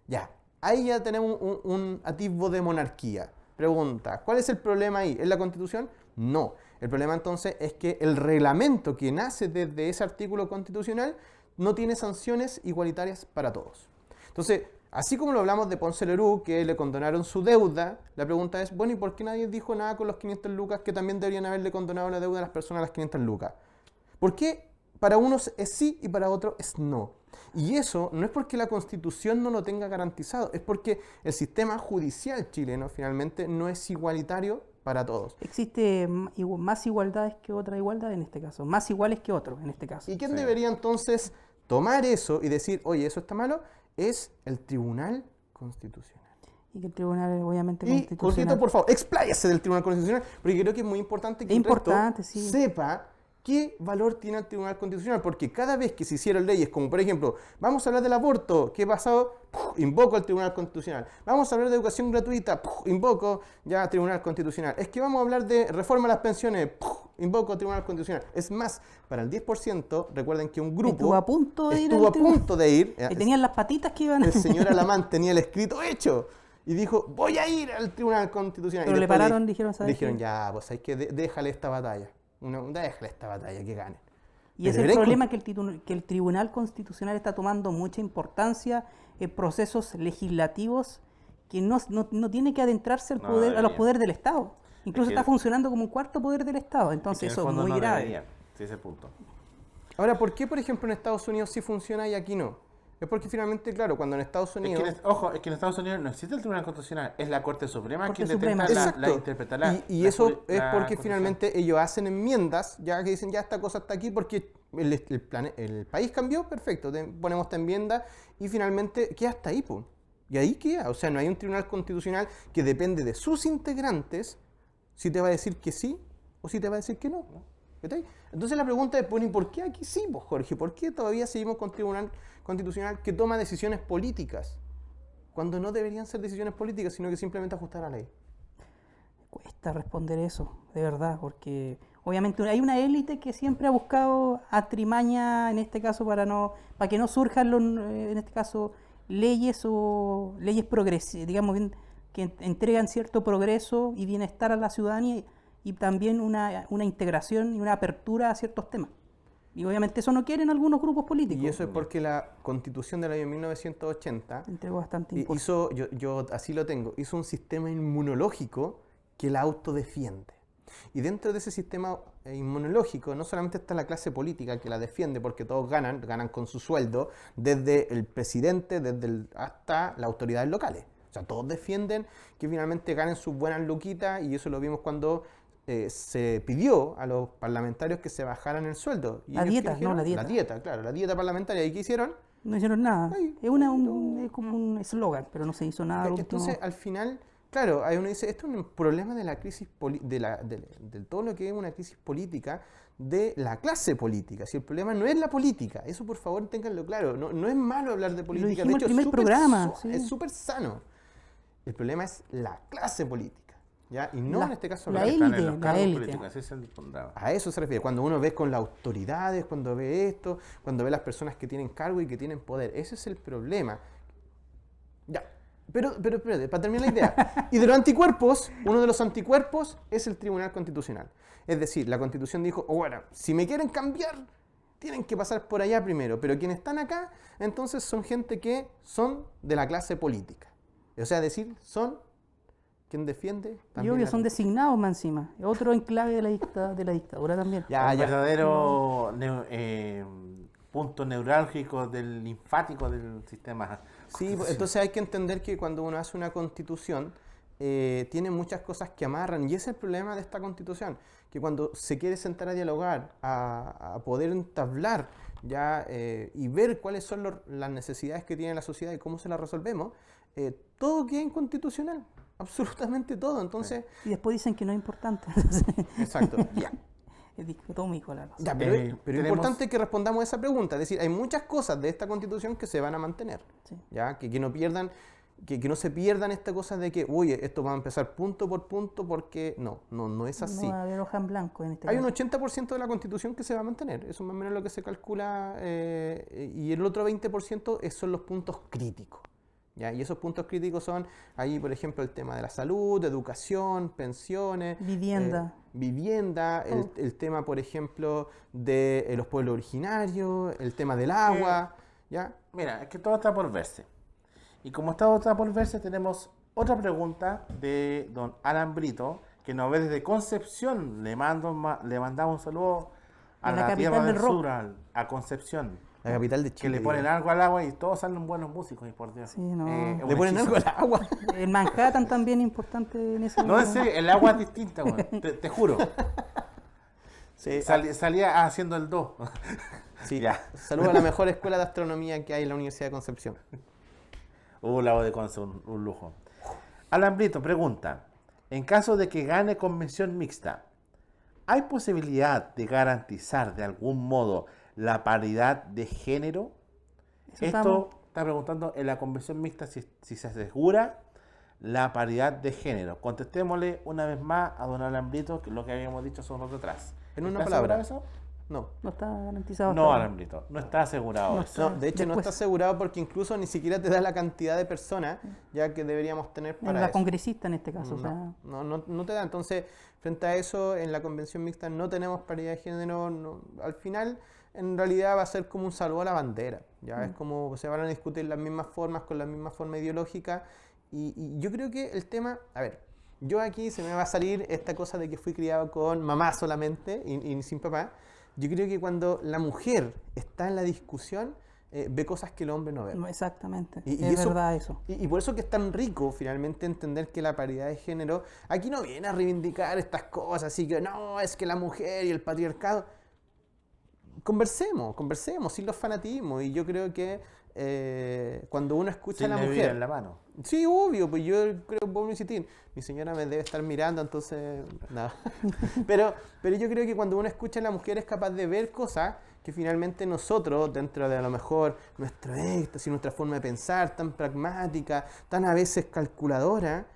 ya, ahí ya tenemos un atisbo de monarquía. Pregunta, ¿cuál es el problema ahí? ¿Es la Constitución? No. El problema entonces es que el reglamento que nace desde ese artículo constitucional no tiene sanciones igualitarias para todos. Entonces, así como lo hablamos de Ponce Lerú, que le condonaron su deuda, la pregunta es, bueno, ¿y por qué nadie dijo nada con los 500 lucas que también deberían haberle condonado la deuda a las personas a las 500 lucas? ¿Por qué para unos es sí y para otros es no? Y eso no es porque la Constitución no lo tenga garantizado, es porque el sistema judicial chileno finalmente no es igualitario para todos. Existe más igualdades que otra igualdad en este caso, más iguales que otros en este caso. ¿Y quién Sí. debería entonces tomar eso y decir, oye, eso está malo? Es el Tribunal Constitucional. Y que el tribunal obviamente Y, constitucional. Jorgito, por favor, expláyase del Tribunal Constitucional, porque creo que es muy importante que Es el resto importante, sí. sepa qué valor tiene el Tribunal Constitucional, porque cada vez que se hicieron leyes, como por ejemplo, vamos a hablar del aborto, ¿qué pasó? Invoco al Tribunal Constitucional. Vamos a hablar de educación gratuita, invoco ya al Tribunal Constitucional. Es que vamos a hablar de reforma a las pensiones, invoco al Tribunal Constitucional. Es más, para el 10%, recuerden que un grupo Estuvo a punto de ir estuvo al a punto de ir, Y tenían las patitas que iban. el señor Alamán tenía el escrito hecho. y dijo, voy a ir al Tribunal Constitucional. Pero Y le después pararon, dijeron, ¿sabes dijeron, qué? ya, pues hay que déjale esta batalla. Déjale esta batalla, que gane. Y es Pero el era problema que el Tribunal Constitucional está tomando mucha importancia en procesos legislativos que no tiene que adentrarse al No poder, a los debería. poderes del Estado. Incluso que- está funcionando como un cuarto poder del Estado. Que Entonces en el eso es fondo muy no grave. debería. Sí, ese punto. Ahora, ¿por qué, por ejemplo, en Estados Unidos sí funciona y aquí no? Es porque finalmente, claro, cuando en Estados Es Unidos... que es que en Estados Unidos no existe el Tribunal Constitucional, es la Corte Suprema Corte quien Suprema. detenta Exacto. interpreta la- y la eso juri- es la porque Constitución. finalmente ellos hacen enmiendas, ya que dicen, ya esta cosa está aquí porque el país cambió, perfecto, ponemos esta enmienda y finalmente queda hasta ahí, pues. Y ahí queda. O sea, no hay un Tribunal Constitucional que depende de sus integrantes si te va a decir que sí o si te va a decir que no. ¿Cachai? Entonces la pregunta es, bueno, ¿y por qué aquí sí, pues, Jorge? ¿Por qué todavía seguimos con Tribunal Constitucional que toma decisiones políticas? Cuando no deberían ser decisiones políticas, sino que simplemente ajustar a la ley. Cuesta responder eso, de verdad, porque obviamente hay una élite que siempre ha buscado atrimaña, en este caso, para que no surjan, en este caso, leyes progresivas, digamos bien, que entregan cierto progreso y bienestar a la ciudadanía y también una integración y una apertura a ciertos temas. Y obviamente eso no quieren algunos grupos políticos. Y eso es porque la Constitución del año 1980 Entregó bastante importancia. hizo, yo así lo tengo, hizo un sistema inmunológico que la autodefiende. Y dentro de ese sistema inmunológico no solamente está la clase política que la defiende porque todos ganan con su sueldo, desde el presidente hasta las autoridades locales. O sea, todos defienden que finalmente ganen sus buenas luquitas y eso lo vimos cuando se pidió a los parlamentarios que se bajaran el sueldo. ¿Y La ellos qué dieta, dijeron? no, la dieta. La dieta, claro, la dieta parlamentaria. ¿Y qué hicieron? No hicieron nada. Ay, Es es como un eslogan, pero no se hizo nada. al último. Entonces, al final, claro, hay uno dice, esto es un problema de la crisis, de todo lo que es una crisis política de la clase política. Si el problema no es la política, eso por favor ténganlo claro, no es malo hablar de política, de dijimos hecho en el primer programa, sí. es súper sano. El problema es la clase política, ¿ya? Y no La- en este caso la la élite. Están en los cargos élite. políticos, ese es el punto. a eso se refiere, cuando uno ve con las autoridades, cuando ve esto, cuando ve las personas que tienen cargo y que tienen poder, ese es el problema. Ya, pero espérate, para terminar la idea. Y de los anticuerpos, uno de los anticuerpos es el Tribunal Constitucional. Es decir, la Constitución dijo, bueno, si me quieren cambiar, tienen que pasar por allá primero, pero quienes están acá, entonces son gente que son de la clase política. O sea, decir, son quien defiende Y también obvio, la son política. designados más encima. Otro enclave de la dictadura también. Ya, Un ya. verdadero punto neurálgico del linfático del sistema. Sí, pues, entonces hay que entender que cuando uno hace una constitución, tiene muchas cosas que amarran, y ese es el problema de esta constitución, que cuando se quiere sentar a dialogar, a poder entablar ya y ver cuáles son las necesidades que tiene la sociedad y cómo se las resolvemos, todo queda inconstitucional, absolutamente todo. Entonces, Y después dicen que no es importante. exacto. Ya, Es dicotómico la cosa. ya, pero es tenemos- importante que respondamos a esa pregunta. Es decir, hay muchas cosas de esta constitución que se van a mantener. Sí. ¿Ya? Que no pierdan, que no se pierdan esta cosa de que, oye, esto va a empezar punto por punto porque no es así. No va a haber hoja en blanco en este Hay un caso. 80% de la constitución que se va a mantener, eso es más o menos lo que se calcula, y el otro 20% son los puntos críticos. ¿Ya? Y esos puntos críticos son, ahí por ejemplo, el tema de la salud, educación, pensiones, Vivienda. vivienda, Oh. el tema, por ejemplo, de los pueblos originarios, el tema del agua. ¿Ya? Mira, es que todo está por verse. Y como todo está por verse, tenemos otra pregunta de don Alan Brito, que nos ve desde Concepción. Le mandamos un saludo a En la la, capital tierra del del rock. sur, a Concepción. La capital de Que Chile. le ponen digo. algo al agua y todos salen buenos músicos, y por Dios. Sí, no. Es Le un ponen hechizo. algo al agua. El Manhattan también es importante en ese No, en serio, el agua es distinta, güey. Te juro. Sí, Salía haciendo el do. sí. Ya. Saludos a la mejor escuela de astronomía que hay en la Universidad de Concepción. La voz de Conce, un lujo. Alan Brito pregunta, en caso de que gane convención mixta, ¿hay posibilidad de garantizar de algún modo la paridad de género? Eso Esto estamos- está preguntando en la convención mixta si se asegura la paridad de género. Contestémosle una vez más a don Alan Brito que lo que habíamos dicho son los de atrás. En una ¿Está palabra. seguro de eso? No. No está garantizado. No, hasta- Alambrito, no está asegurado No eso. No, de hecho no Después. está asegurado porque incluso ni siquiera te da la cantidad de personas ya que deberíamos tener En para la eso. congresista en este caso. O sea, No te da. Entonces, frente a eso, en la convención mixta no tenemos paridad de género. Al final, en realidad va a ser como un saludo a la bandera. Ya es como se van a discutir las mismas formas, con la misma forma ideológica. Y yo creo que el tema, a ver, yo aquí se me va a salir esta cosa de que fui criado con mamá solamente y sin papá. Yo creo que cuando la mujer está en la discusión, ve cosas que el hombre no ve. no, exactamente. Y Es eso- verdad eso. Y por eso que es tan rico finalmente entender que la paridad de género aquí no viene a reivindicar estas cosas, así que no, es que la mujer y el patriarcado. Conversemos sin los fanatismos. Y yo creo que cuando uno escucha Sin a la la Biblia mujer. en la mano. Sí, obvio, pues yo creo, vuelvo a insistir, mi señora me debe estar mirando, entonces, nada. pero yo creo que cuando uno escucha a la mujer es capaz de ver cosas que finalmente nosotros, dentro de a lo mejor nuestro éxtasis, nuestra forma de pensar, tan pragmática, tan a veces calculadora,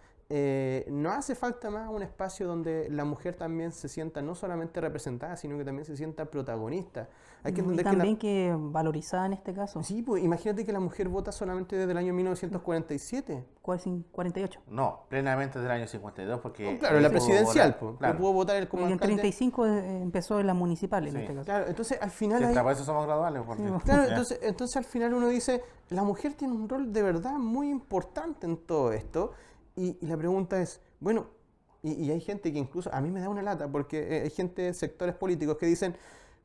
no hace falta más un espacio donde la mujer también se sienta no solamente representada, sino que también se sienta protagonista. Hay que Y entender que la, también que valorizada en este caso. sí, pues imagínate que la mujer vota solamente desde el año 1947. ¿Cuál es 48? No, plenamente del año 52, porque... Oh, claro, ahí la pudo presidencial, votar, pues, claro. no pudo votar él como Y en alcalde. 35 empezó en las municipales Sí. en este caso. Claro, entonces al Sí, final hasta ahí- por eso somos graduales. Porque, Sí, claro, Ya. entonces al final uno dice, la mujer tiene un rol de verdad muy importante en todo esto. Y la pregunta es, bueno, y hay gente que incluso, a mí me da una lata, porque hay gente, sectores políticos que dicen,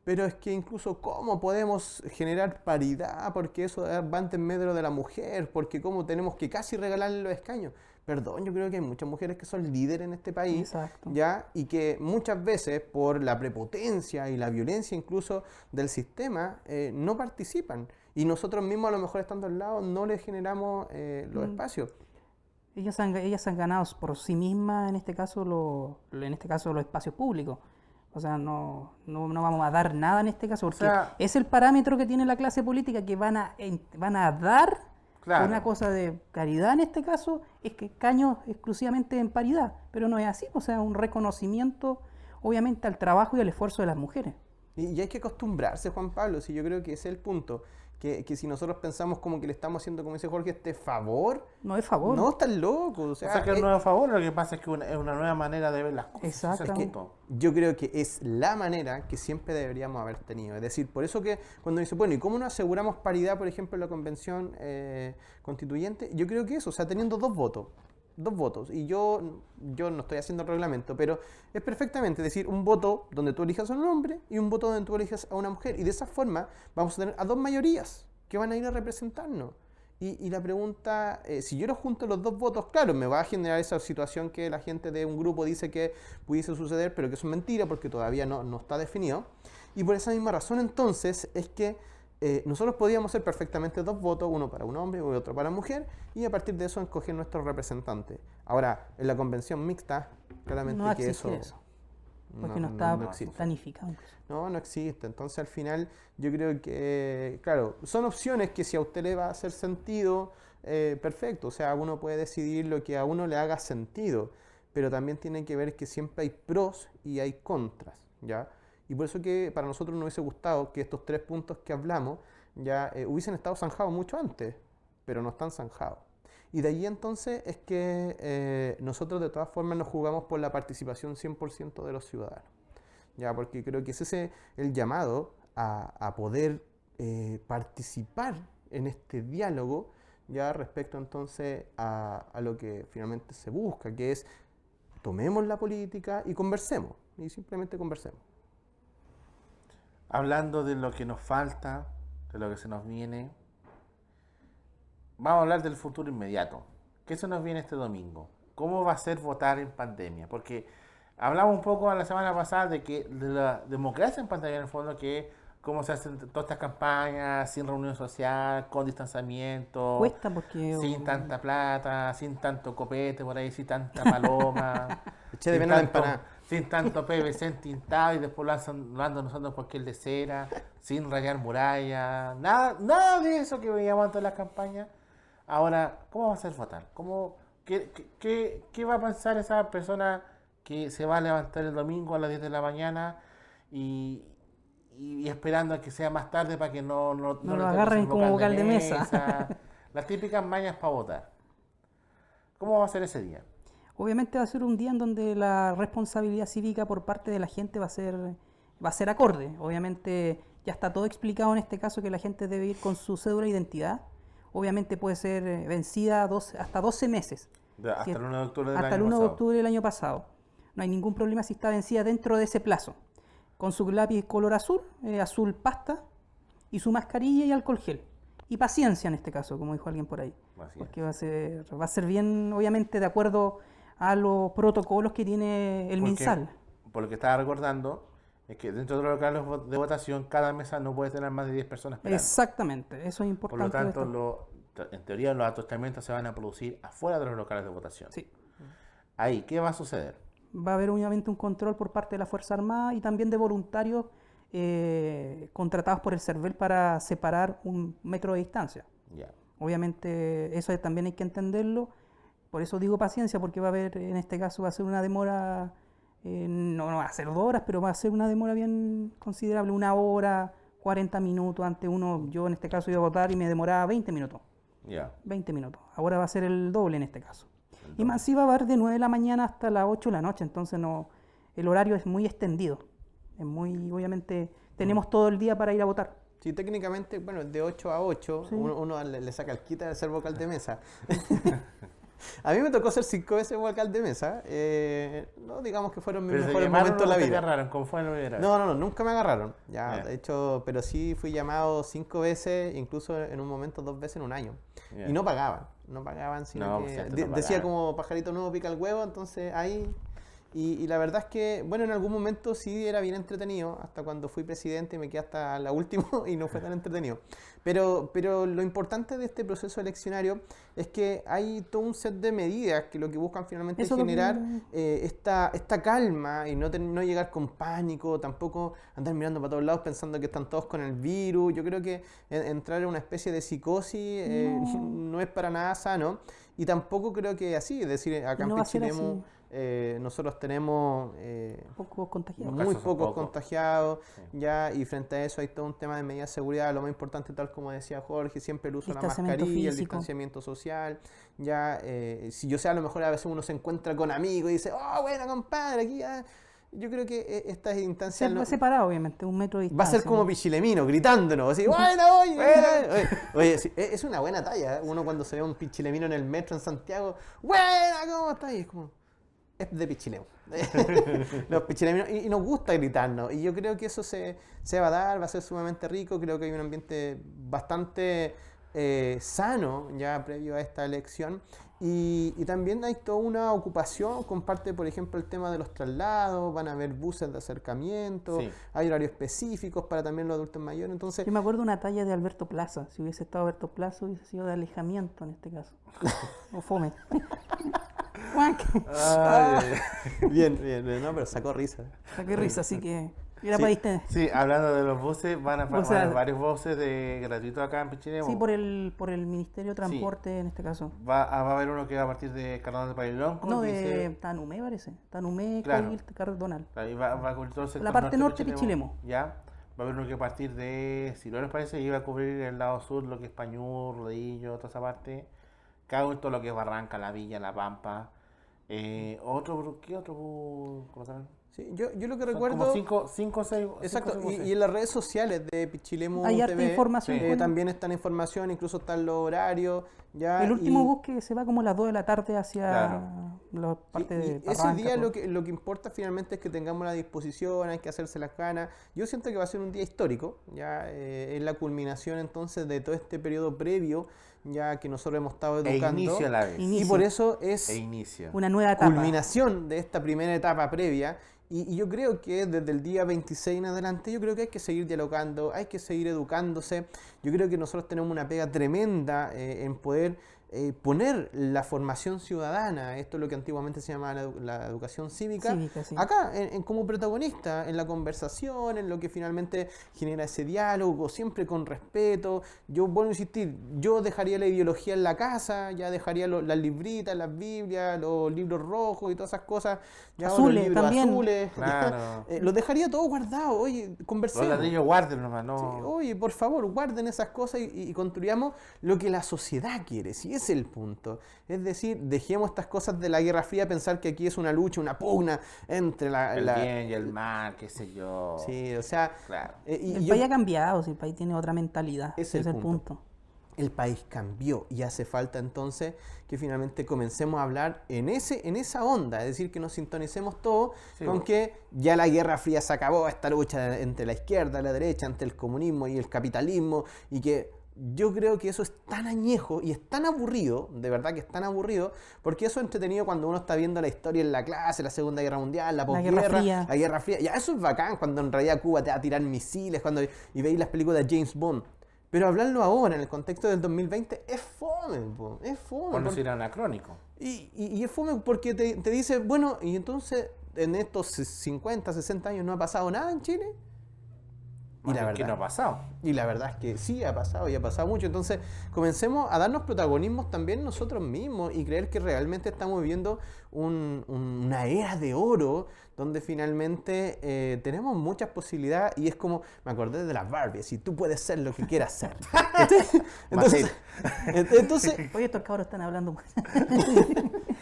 pero es que incluso cómo podemos generar paridad, porque eso va en medio de la mujer, porque cómo tenemos que casi regalarle los escaños. Perdón, yo creo que hay muchas mujeres que son líderes en este país, Exacto. ¿ya? Y que muchas veces por la prepotencia y la violencia incluso del sistema no participan. Y nosotros mismos a lo mejor estando al lado no les generamos los espacios. Ellas han ganado por sí mismas, en este caso, los espacios públicos. O sea, no vamos a dar nada en este caso, porque sea- es el parámetro que tiene la clase política que van a dar Claro. por una cosa de caridad en este caso, es que caños exclusivamente en paridad. Pero no es así, o sea, un reconocimiento, obviamente, al trabajo y al esfuerzo de las mujeres. Y hay que acostumbrarse, Juan Pablo, si yo creo que ese es el punto. Que si nosotros pensamos como que le estamos haciendo, como dice Jorge, este favor, No es favor. no, están locos. O O sea, sea, que es un nuevo favor, lo que pasa es que es una nueva manera de ver las cosas. Exacto. Ese es el punto. yo creo que es la manera que siempre deberíamos haber tenido. Es decir, por eso que cuando dice, bueno, ¿y cómo nos aseguramos paridad, por ejemplo, en la convención constituyente? Yo creo que eso, o sea, teniendo dos votos. Y yo no estoy haciendo el reglamento, pero es perfectamente, es decir, un voto donde tú elijas a un hombre y un voto donde tú elijas a una mujer. Y de esa forma vamos a tener a dos mayorías que van a ir a representarnos. Y la pregunta, si yo los junto los dos votos, claro, me va a generar esa situación que la gente de un grupo dice que pudiese suceder, pero que eso es mentira porque todavía no está definido. Y por esa misma razón entonces es que nosotros podíamos hacer perfectamente dos votos, uno para un hombre y otro para la mujer, y a partir de eso escoger nuestros representantes. Ahora, en la convención mixta, claramente No que existe eso, porque no está existe. planificado. incluso. No existe. Entonces, al final, yo creo que, claro, son opciones que si a usted le va a hacer sentido, perfecto. O sea, uno puede decidir lo que a uno le haga sentido, pero también tiene que ver que siempre hay pros y hay contras, ¿ya? Y por eso que para nosotros nos hubiese gustado que estos tres puntos que hablamos ya hubiesen estado zanjados mucho antes, pero no están zanjados. Y de ahí entonces es que nosotros de todas formas nos jugamos por la participación 100% de los ciudadanos. Ya, porque creo que ese es el llamado a poder participar en este diálogo ya respecto entonces a lo que finalmente se busca, que es tomemos la política y conversemos, y simplemente conversemos. Hablando de lo que nos falta, de lo que se nos viene, vamos a hablar del futuro inmediato. ¿Qué se nos viene este domingo? ¿Cómo va a ser votar en pandemia? Porque hablamos un poco la semana pasada de la democracia en pandemia, en el fondo, que cómo se hacen todas estas campañas sin reunión social, con distanciamiento, Cuesta porque... sin tanta plata, sin tanto copete por ahí, sin tanta paloma, Eché de menos la empanada. sin tanto PVC entintado y después lo andan usando en cualquier lecera, sin rayar murallas, nada de eso que veíamos antes de las campañas. Ahora, ¿cómo va a ser votar? ¿Qué va a pensar esa persona que se va a levantar el domingo a las 10 de la mañana y y esperando a que sea más tarde para que no No le lo toque agarren ser como vocal de mesa. Las típicas mañas para votar. ¿Cómo va a ser ese día? Obviamente va a ser un día en donde la responsabilidad cívica por parte de la gente va a ser acorde. Obviamente ya está todo explicado en este caso que la gente debe ir con su cédula de identidad. Obviamente puede ser vencida hasta 12 meses. Hasta el 1 de octubre del Hasta el año 1 de pasado. octubre del año pasado. No hay ningún problema si está vencida dentro de ese plazo. Con su lápiz color azul, azul pasta, y su mascarilla y alcohol gel. Y paciencia en este caso, como dijo alguien por ahí. Así es. Porque va a ser bien, obviamente, de acuerdo a los protocolos que tiene el Porque, MinSal. por lo que estaba recordando, es que dentro de los locales de votación, cada mesa no puede tener más de 10 personas esperando. Exactamente, eso es Por importante. lo tanto, destacar. en teoría, los atostamientos se van a producir afuera de los locales de votación. Sí. Ahí, ¿qué va a suceder? Va a haber obviamente un control por parte de la Fuerza Armada y también de voluntarios contratados por el CERVEL para separar 1 metro de distancia. Ya. Obviamente eso también hay que entenderlo, por eso digo paciencia, porque va a haber, en este caso va a ser una demora, no va a ser 2 horas, pero va a ser una demora bien considerable, 1 hora, 40 minutos, yo en este caso iba a votar y me demoraba 20 minutos, Ya. 20 minutos, ahora va a ser el doble en este caso. Y más si va a haber de 9 de la mañana hasta las 8 de la noche, entonces el horario es muy extendido, obviamente tenemos todo el día para ir a votar. Sí, técnicamente, bueno, de 8 a 8, Sí. uno le saca el quita de ser vocal de mesa. A mí me tocó ser 5 veces vocal de mesa. No digamos que fueron mis Pero te mejores llamaron momentos o de la te vida. agarraron, como fue en la primera vez. No, nunca me agarraron. Ya, Ya. de hecho, pero sí fui llamado 5 veces, incluso en un momento 2 veces en un año. Ya. Y no pagaban, sino No, que pues, antes no decía pagaban. como pajarito nuevo pica el huevo, entonces ahí... Y la verdad es que, bueno, en algún momento sí era bien entretenido, hasta cuando fui presidente y me quedé hasta la última y no fue tan entretenido. Pero lo importante de este proceso eleccionario es que hay todo un set de medidas que lo que buscan finalmente Eso es es lo que- generar esta calma y no llegar con pánico, tampoco andar mirando para todos lados pensando que están todos con el virus. Yo creo que entrar en una especie de psicosis no es para nada sano y tampoco creo que así, es decir, acá Y no en va a ser Pichilemu así. nosotros tenemos Pocos contagiados. muy casos son pocos pocos. contagiados, Sí. ya, y frente a eso hay todo un tema de medidas de seguridad, lo más importante, tal como decía Jorge, siempre el uso de la Distanciamiento mascarilla, el físico. distanciamiento social, ya, si yo sé, a lo mejor a veces uno se encuentra con amigos y dice, oh, bueno, compadre, aquí, yo creo que estas instancias Separado, obviamente, 1 metro de va a distancia. ser como Pichilemino, gritándonos, así, bueno, oye, sí, es una buena talla, uno cuando se ve a un Pichilemino en el metro en Santiago, buena, ¿cómo estás? Y es como, es de Pichilemu. Los pichileminos, y nos gusta gritarnos, y yo creo que eso se va a dar, va a ser sumamente rico, creo que hay un ambiente bastante sano ya previo a esta elección, y también hay toda una ocupación, comparte por ejemplo el tema de los traslados, van a haber buses de acercamiento, Sí. hay horarios específicos para también los adultos mayores, entonces Yo me acuerdo una talla de Alberto Plaza. Si hubiese estado Alberto Plaza, hubiese sido de alejamiento en este caso. O fome. Guac. bien, no, pero sacó risa. Qué risa, así que era Sí, para diste. sí, hablando de los buses, van a O sea, haber varios buses gratuitos acá en Pichilemu. Sí, por el Ministerio de Transporte en este caso. Va a haber uno que va a partir de Cardón de Pailón. No, de Tanumé parece. Tanumé, Claro. Coil, Cardonal. Ahí va a cubrir todo el sector La parte norte de Pichilemu. Ya. Va a haber uno que a partir de Ciruelos parece y va a cubrir el lado sur, lo que es Pañur, Rodillo, toda esa parte. Cada uno todo lo que es Barranca, La Villa, La Pampa. ¿Qué otro colocaron? Sí, yo lo que Son recuerdo... como 5 o 6. Exacto, y en las redes sociales de Pichilemu Hay harta TV, información. sí. con- también está la información, incluso están los horarios. Ya, El último y- bus que se va como a las 2 de la tarde hacia Claro. la y- parte y de ese Barranca, día todo. lo que importa finalmente es que tengamos la disposición, hay que hacerse las ganas. Yo siento que va a ser un día histórico, ya es la culminación entonces de todo este periodo previo, ya que nosotros hemos estado E educando. inicio a la vez. Y Inicio. por eso es E inicio. Una nueva etapa. culminación de esta primera etapa previa. Y yo creo que desde el día 26 en adelante, yo creo que hay que seguir dialogando, hay que seguir educándose. Yo creo que nosotros tenemos una pega tremenda en poder poner la formación ciudadana, esto es lo que antiguamente se llamaba la educación cívica, Sí. acá como protagonista, en la conversación, en lo que finalmente genera ese diálogo, siempre con respeto. Yo vuelvo a insistir, yo dejaría la ideología en la casa, ya dejaría las libritas, las Biblias, los libros rojos y todas esas cosas, ya o los Azules libros también. azules, Claro. los dejaría todo guardado. Oye, Los conversemos. ladrillos guarden nomás, no. Sí, oye, por favor, guarden esas cosas y construyamos lo que la sociedad quiere, si ese es el punto. Es decir, dejemos estas cosas de la Guerra Fría, pensar que aquí es una lucha, una pugna entre El bien y el mal, qué sé yo. Sí, o sea... Claro. y El yo- país ha cambiado, si el país tiene otra mentalidad. Ese Ese es es el el punto. punto. el país cambió y hace falta entonces que finalmente comencemos a hablar en esa onda, es decir, que nos sintonicemos todos Sí, con bueno. que ya la Guerra Fría se acabó, esta lucha entre la izquierda y la derecha, entre el comunismo y el capitalismo, y que yo creo que eso es tan añejo y es tan aburrido, de verdad que es tan aburrido, porque eso es entretenido cuando uno está viendo la historia en la clase, la Segunda Guerra Mundial, la La Guerra posguerra, Fría. la Guerra Fría, ya eso es bacán, cuando en realidad Cuba te va a tirar misiles, y veis las películas de James Bond. Pero hablarlo ahora, en el contexto del 2020, es fome, po, es fome. Por no porque- ser anacrónico. y es fome porque te dice, bueno, y entonces en estos 50, 60 años no ha pasado nada en Chile. Más bien, ¿qué no ha pasado? Y la verdad es que sí ha pasado y ha pasado mucho. Entonces, comencemos a darnos protagonismos también nosotros mismos y creer que realmente estamos viviendo una era de oro donde finalmente tenemos muchas posibilidades y es como, me acordé de las Barbies y tú puedes ser lo que quieras ser. entonces, Oye, estos cabros están hablando.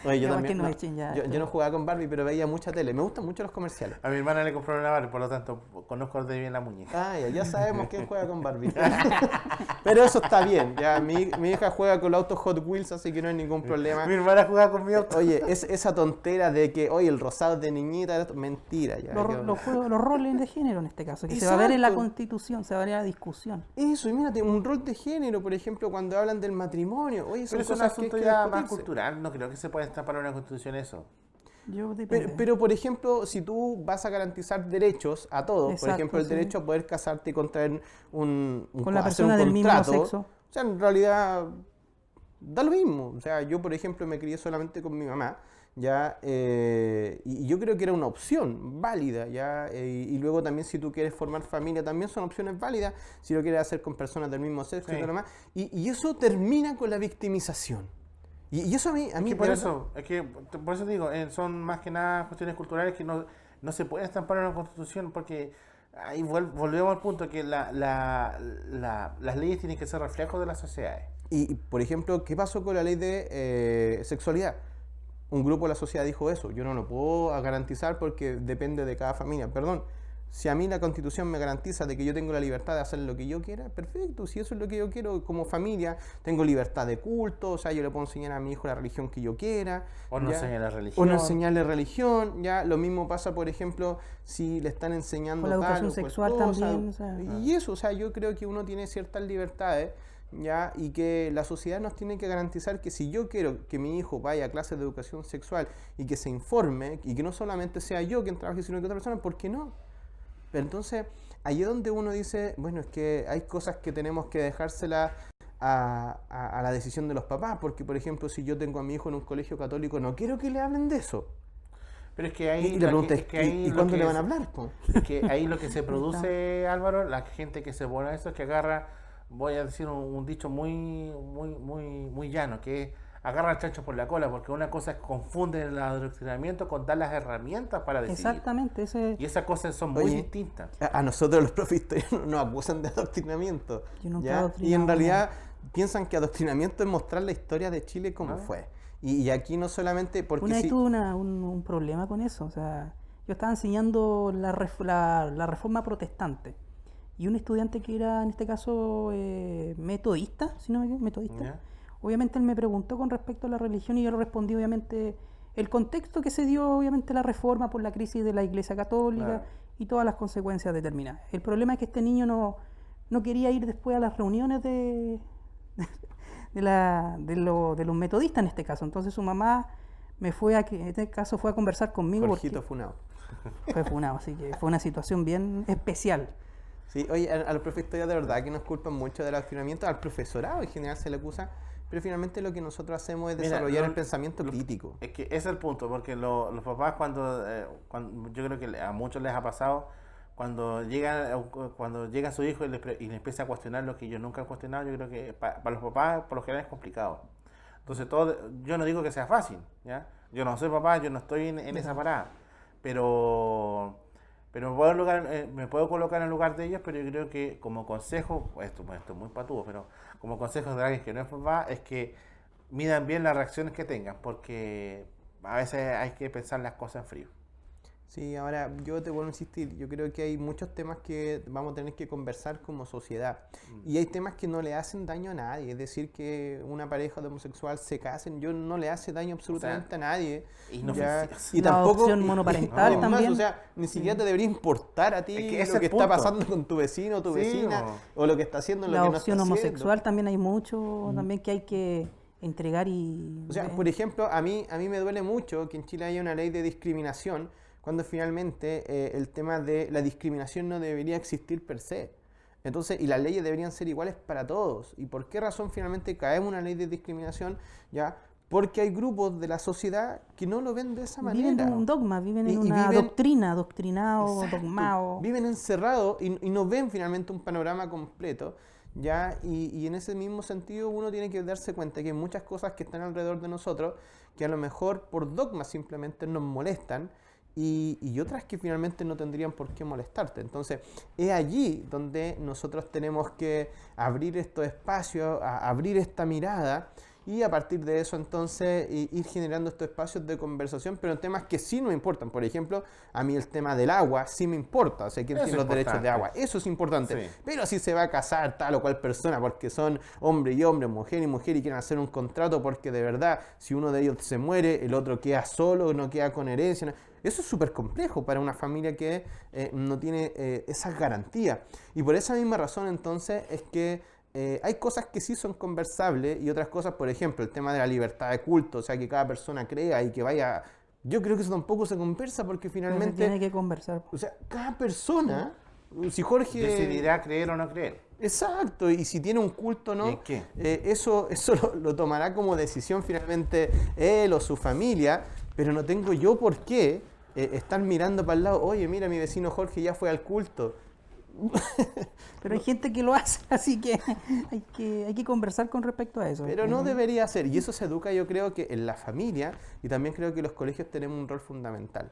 oye, yo Ya, también, que nos no, echen ya, yo pero- no jugaba con Barbie, pero veía mucha tele. Me gustan mucho los comerciales. A mi hermana le compró una Barbie, por lo tanto conozco de bien la muñeca. Ah, ya sabemos quién juega con Barbie. Pero eso está bien. Ya, mi hija juega con los autos Hot Wheels, así que no hay ningún problema. Mi hermana jugaba con mi auto. Oye, esa tontera de que, oye, el rosado es de niñita, mentira. Ya, Los roles de género en este caso, que se va a ver en la Exacto. Constitución, se va a ver en la discusión. Eso, y mírate, un rol de género, por ejemplo, cuando hablan del matrimonio. Oye, son Pero eso es un cosas que hay asunto que ya más discutirse. cultural. No creo que se pueda estampar en una constitución eso. Yo depende. Pero, por ejemplo, si tú vas a garantizar derechos a todos, por Exacto, ejemplo, el sí. derecho a poder casarte y contraer Con la hacer un persona del mismo contrato, sexo. o sea, en realidad da lo mismo. O sea, yo, por ejemplo, me crié solamente con mi mamá, ya, y yo creo que era una opción válida, ya, y luego también si tú quieres formar familia, también son opciones válidas, si lo quieres hacer con personas del mismo sexo y Sí. todo lo demás, y eso termina con la victimización. Y eso a mí Es que por de eso, por eso digo, son más que nada cuestiones culturales que no se pueden estampar en una constitución porque ahí volvemos al punto que las leyes tienen que ser reflejos de las sociedades. Y, por ejemplo, ¿qué pasó con la ley de sexualidad? Un grupo de la sociedad dijo eso. Yo no lo puedo garantizar porque depende de cada familia. Perdón, si a mí la Constitución me garantiza de que yo tengo la libertad de hacer lo que yo quiera, perfecto. Si eso es lo que yo quiero como familia, tengo libertad de culto, o sea, yo le puedo enseñar a mi hijo la religión que yo quiera. O no ¿ya? enseñar la religión. O no enseñarle religión, ya. Lo mismo pasa, por ejemplo, si le están enseñando O la educación tal o cual sexual cosa, también, o sea. y eso, o sea, yo creo que uno tiene ciertas libertades, ya, y que la sociedad nos tiene que garantizar que si yo quiero que mi hijo vaya a clases de educación sexual y que se informe, y que no solamente sea yo quien trabaje, sino que otra persona, ¿por qué no? Pero entonces, ahí es donde uno dice, bueno, es que hay cosas que tenemos que dejárselas a la decisión de los papás, porque, por ejemplo, si yo tengo a mi hijo en un colegio católico, no quiero que le hablen de eso. Pero es que ahí, Y la pregunta es, ahí ¿y lo cuándo que le van a es- hablar, po? Es que ahí lo que se produce, Álvaro, la gente que se pone a eso es que agarra, voy a decir un dicho muy llano, que es agarra el chancho por la cola, porque una cosa es confundir el adoctrinamiento con dar las herramientas para decidir. Exactamente, Y esas cosas son muy Oye, distintas. A nosotros los profes historianos nos acusan de adoctrinamiento. Yo nunca he ¿ya? Y adoctrinado en a realidad piensan que adoctrinamiento es mostrar la historia de Chile como Ah. fue. Y aquí no solamente porque Una vez sí- tuve un problema con eso. O sea, yo estaba enseñando la reforma protestante. Y un estudiante que era, en este caso, metodista, si no me equivoco, metodista. ¿Ya? Obviamente él me preguntó con respecto a la religión y yo le respondí, obviamente, el contexto que se dio, obviamente, la reforma por la crisis de la Iglesia Católica Claro. y todas las consecuencias determinadas. El problema es que este niño no quería ir después a las reuniones de los metodistas en este caso. Entonces su mamá en este caso fue a conversar conmigo Jorgito porque Funao. fue funado, así que fue una situación bien especial. Sí, oye, a los profes de verdad que nos culpan mucho del adoctrinamiento, al profesorado en general se le acusa, pero finalmente lo que nosotros hacemos es Mira, desarrollar lo- el pensamiento crítico. Es que ese es el punto, porque los papás cuando yo creo que a muchos les ha pasado, cuando llega su hijo y le empieza a cuestionar lo que ellos nunca han cuestionado, yo creo que para los papás por lo general es complicado. Entonces yo no digo que sea fácil, ¿ya? Yo no soy papá, yo no estoy en esa parada, pero me puedo colocar en el lugar de ellos, pero yo creo que como consejo, esto es muy patudo, pero como consejo de alguien que no es papá, es que midan bien las reacciones que tengan, porque a veces hay que pensar las cosas en frío. Sí, ahora yo te vuelvo a insistir, yo creo que hay muchos temas que vamos a tener que conversar como sociedad y hay temas que no le hacen daño a nadie, es decir, que una pareja de homosexual se casen, yo no le hace daño absolutamente a nadie. Inofensivo. Y La tampoco, adopción monoparental y más, también. o sea, ni siquiera te debería importar a ti Es que ese lo es que el está punto. pasando con tu vecino o tu Sí, vecina o lo que está haciendo, lo La que no adopción está haciendo. homosexual también hay mucho también que hay que entregar y O sea, ver. por ejemplo, a mí me duele mucho que en Chile haya una ley de discriminación cuando finalmente el tema de la discriminación no debería existir per se. Entonces, y las leyes deberían ser iguales para todos. ¿Y por qué razón finalmente caemos en una ley de discriminación? ¿Ya? Porque hay grupos de la sociedad que no lo ven de esa Viven manera. en un dogma, viven Y en una viven- doctrina, adoctrinado, Exacto. dogmado. Viven encerrados y no ven finalmente un panorama completo, ¿ya? Y en ese mismo sentido uno tiene que darse cuenta que hay muchas cosas que están alrededor de nosotros que a lo mejor por dogma simplemente nos molestan y otras que finalmente no tendrían por qué molestarte. Entonces, es allí donde nosotros tenemos que abrir estos espacios, abrir esta mirada y a partir de eso entonces ir generando estos espacios de conversación, pero en temas que sí nos importan. Por ejemplo, a mí el tema del agua sí me importa, o sea, quién Eso tiene es los derechos de importante. agua, eso es importante. Sí. Pero si se va a casar tal o cual persona porque son hombre y hombre, mujer y mujer y quieren hacer un contrato porque de verdad si uno de ellos se muere, el otro queda solo, no queda con herencia. Eso es súper complejo para una familia que no tiene esas garantías. Y por esa misma razón entonces es que hay cosas que sí son conversables y otras cosas, por ejemplo, el tema de la libertad de culto, o sea, que cada persona crea y que vaya... Yo creo que eso tampoco se conversa porque Pero se finalmente... tiene que conversar. O sea, cada persona, si Jorge... Decidirá creer o no creer. Exacto, y si tiene un culto o ¿Y no, en qué? eso lo tomará como decisión finalmente él o su familia, pero no tengo yo por qué estar mirando para el lado, oye, mira, mi vecino Jorge ya fue al culto. Pero hay gente que lo hace, así que hay que conversar con respecto a eso. Pero no debería ser, y eso se educa yo creo que en la familia, y también creo que los colegios tenemos un rol fundamental.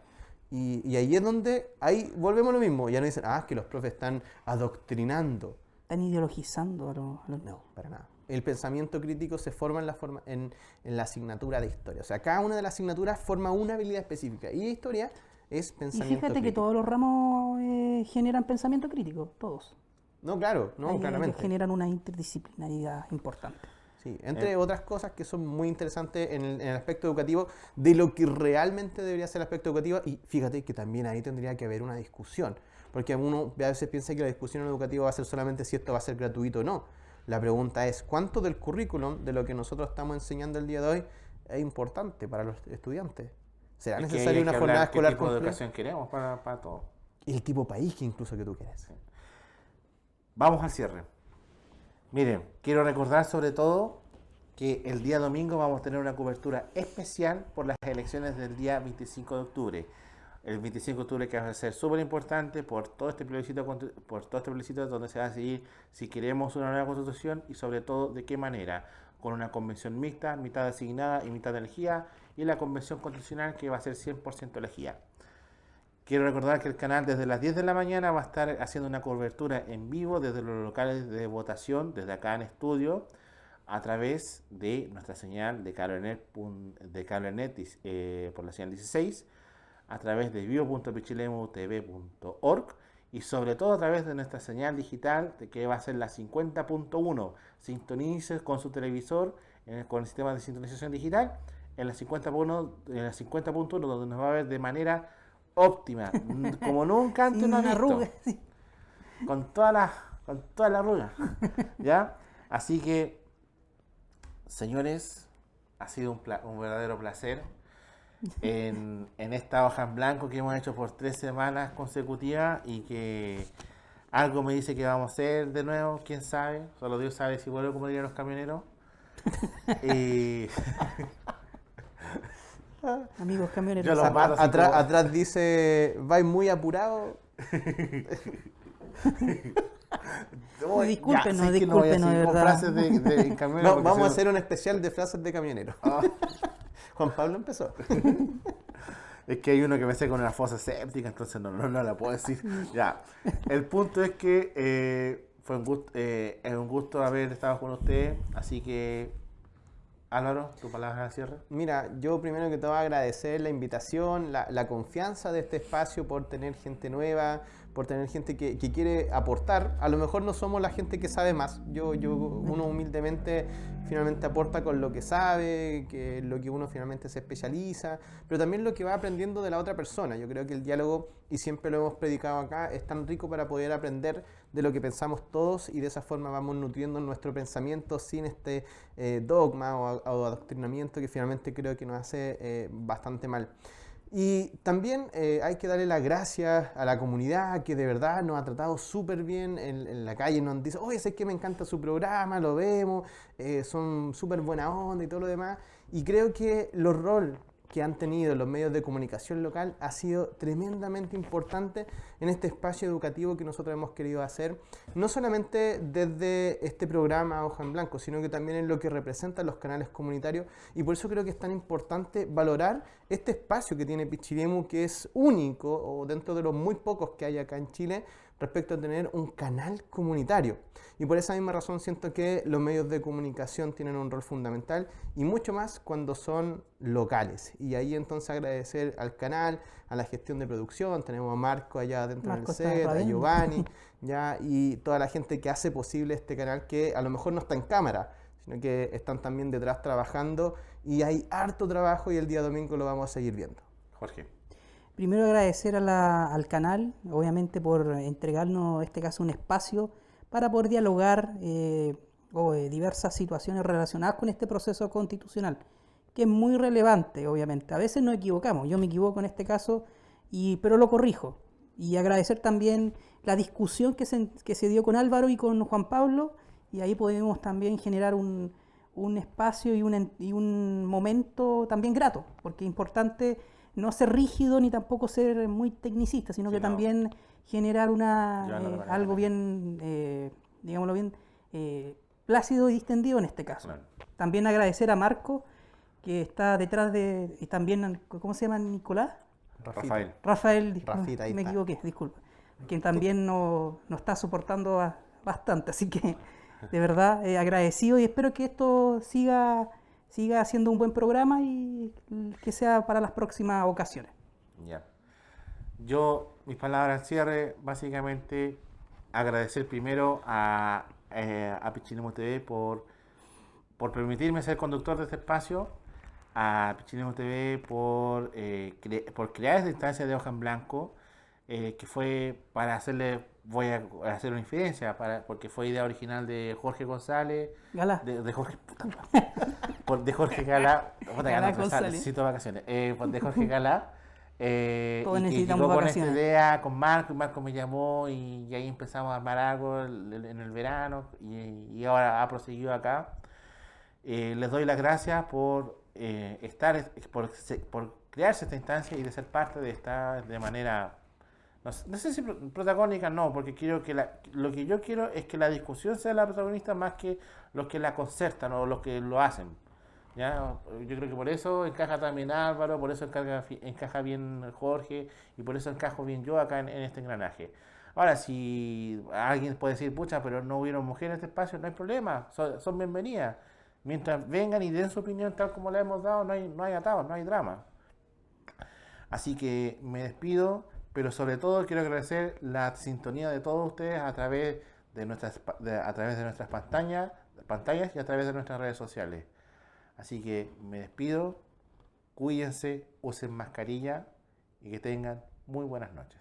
Y ahí es donde, ahí volvemos a lo mismo, ya no dicen, es que los profes están adoctrinando. Están ideologizando a los- No, para nada. El pensamiento crítico se forma en la asignatura de historia. O sea, cada una de las asignaturas forma una habilidad específica. Y historia es Y pensamiento fíjate que crítico. todos los ramos generan pensamiento crítico, todos. No, claro, no, Hay- claramente. generan una interdisciplinaridad importante. Sí, entre otras cosas que son muy interesantes en el aspecto educativo, de lo que realmente debería ser el aspecto educativo, y fíjate que también ahí tendría que haber una discusión, porque uno a veces piensa que la discusión educativa va a ser solamente si esto va a ser gratuito o no. La pregunta es, ¿cuánto del currículum, de lo que nosotros estamos enseñando el día de hoy, es importante para los estudiantes? ¿Será Es que necesaria hay una que jornada hablar escolar qué tipo de completa? educación queremos para todo. Y el tipo país que incluso que tú quieres. Vamos al cierre. Miren, quiero recordar sobre todo que el día domingo vamos a tener una cobertura especial por las elecciones del día 25 de octubre. El 25 de octubre que va a ser súper importante por todo este plebiscito donde se va a decidir si queremos una nueva constitución y sobre todo de qué manera, con una convención mixta, mitad designada y mitad elegida, y la convención constitucional que va a ser 100% elegida. Quiero recordar que el canal desde las 10 de la mañana va a estar haciendo una cobertura en vivo desde los locales de votación, desde acá en estudio, a través de nuestra señal de Cablenet, por la señal 16, a través de vivo.pichilemu.tv.org y sobre todo a través de nuestra señal digital que va a ser la 50.1. Sintonice con su televisor con el sistema de sintonización digital en la 50.1 donde nos va a ver de manera óptima, como nunca antes Sin no ha una visto, arruga. Sí. con toda la arruga, ¿ya? Así que, señores, ha sido un verdadero placer en esta hoja en blanco que hemos hecho por 3 semanas consecutivas y que Algo me dice que vamos a hacer de nuevo, quién sabe. Solo Dios sabe si vuelvo, como dirían los camioneros. Y Amigos camioneros. yo los mato así Atrás, como- atrás dice, vais muy apurado. Uy, Discúlpenos, sé que no voy a discúlpenos, seguir de con verdad. frases de camioneros. porque Vamos a si no- hacer un especial de frases de camionero. Ah, Juan Pablo empezó. es que hay uno que me sé con una fosa séptica, entonces no la puedo decir. Ya. El punto es que fue un gusto, es un gusto haber estado con ustedes. Así que, Álvaro, tu palabra al cierre. Mira, yo primero que todo agradecer la invitación, la confianza de este espacio por tener gente nueva, por tener gente que quiere aportar. A lo mejor no somos la gente que sabe más. Uno humildemente finalmente aporta con lo que sabe, que lo que uno finalmente se especializa, pero también lo que va aprendiendo de la otra persona. Yo creo que el diálogo, y siempre lo hemos predicado acá, es tan rico para poder aprender de lo que pensamos todos y de esa forma vamos nutriendo nuestro pensamiento sin este dogma o adoctrinamiento que finalmente creo que nos hace bastante mal. Y también hay que darle las gracias a la comunidad que de verdad nos ha tratado súper bien en la calle. Nos dice, oye, sé que me encanta su programa, lo vemos, son súper buena onda y todo lo demás. Y creo que los roles que han tenido los medios de comunicación local ha sido tremendamente importante en este espacio educativo que nosotros hemos querido hacer, no solamente desde este programa Hoja en Blanco, sino que también en lo que representan los canales comunitarios, y por eso creo que es tan importante valorar este espacio que tiene Pichilemu, que es único, o dentro de los muy pocos que hay acá en Chile, respecto a tener un canal comunitario. Y por esa misma razón siento que los medios de comunicación tienen un rol fundamental y mucho más cuando son locales. Y ahí entonces agradecer al canal, a la gestión de producción, tenemos a Marco allá dentro Marco del está set, a radiando. Giovanni, ya, y toda la gente que hace posible este canal que a lo mejor no está en cámara, sino que están también detrás trabajando y hay harto trabajo y el día domingo lo vamos a seguir viendo. Jorge. Primero agradecer al canal, obviamente por entregarnos, en este caso, un espacio para poder dialogar diversas situaciones relacionadas con este proceso constitucional, que es muy relevante, obviamente. A veces nos equivocamos, yo me equivoco en este caso, pero lo corrijo. Y agradecer también la discusión que se dio con Álvaro y con Juan Pablo, y ahí podemos también generar un espacio y un momento también grato, porque es importante no ser rígido ni tampoco ser muy tecnicista, sino Sí, que no. también generar Llevarlo de manera algo bien, digámoslo bien, plácido y distendido en este caso. Claro. También agradecer a Marco, que está detrás y también, ¿cómo se llama, Nicolás? Rafael. Rafael, Rafita, ahí me está. equivoqué, disculpa. Quien también nos está soportando bastante, así que de verdad agradecido y espero que esto siga siendo un buen programa y que sea para las próximas ocasiones. Ya. Yo, mis palabras al cierre, básicamente agradecer primero a Pichilemu TV por permitirme ser conductor de este espacio, a Pichilemu TV por crear esta instancia de Hoja en Blanco, que fue para hacerle, voy a hacer una infidencia, porque fue idea original de Jorge González, Galá. de Jorge, de Jorge Gala, Gala González. necesito vacaciones, de Jorge Gala, Todos y que necesitamos llegó con vacaciones. esta idea con Marco, y Marco me llamó y ahí empezamos a armar algo en el verano y ahora ha proseguido acá. Les doy las gracias por por crearse esta instancia y de ser parte de esta de manera, no sé si protagónica, no, porque quiero que lo que yo quiero es que la discusión sea la protagonista más que los que la concertan o los que lo hacen. ¿Ya? Yo creo que por eso encaja también Álvaro, por eso encaja bien Jorge y por eso encajo bien yo acá en este engranaje. Ahora, si alguien puede decir, pucha, pero no hubieron mujeres en este espacio, no hay problema, son bienvenidas. Mientras vengan y den su opinión tal como la hemos dado, no hay atados, no hay drama. Así que me despido, pero sobre todo quiero agradecer la sintonía de todos ustedes a través de nuestras pantallas y a través de nuestras redes sociales. Así que me despido, cuídense, usen mascarilla y que tengan muy buenas noches.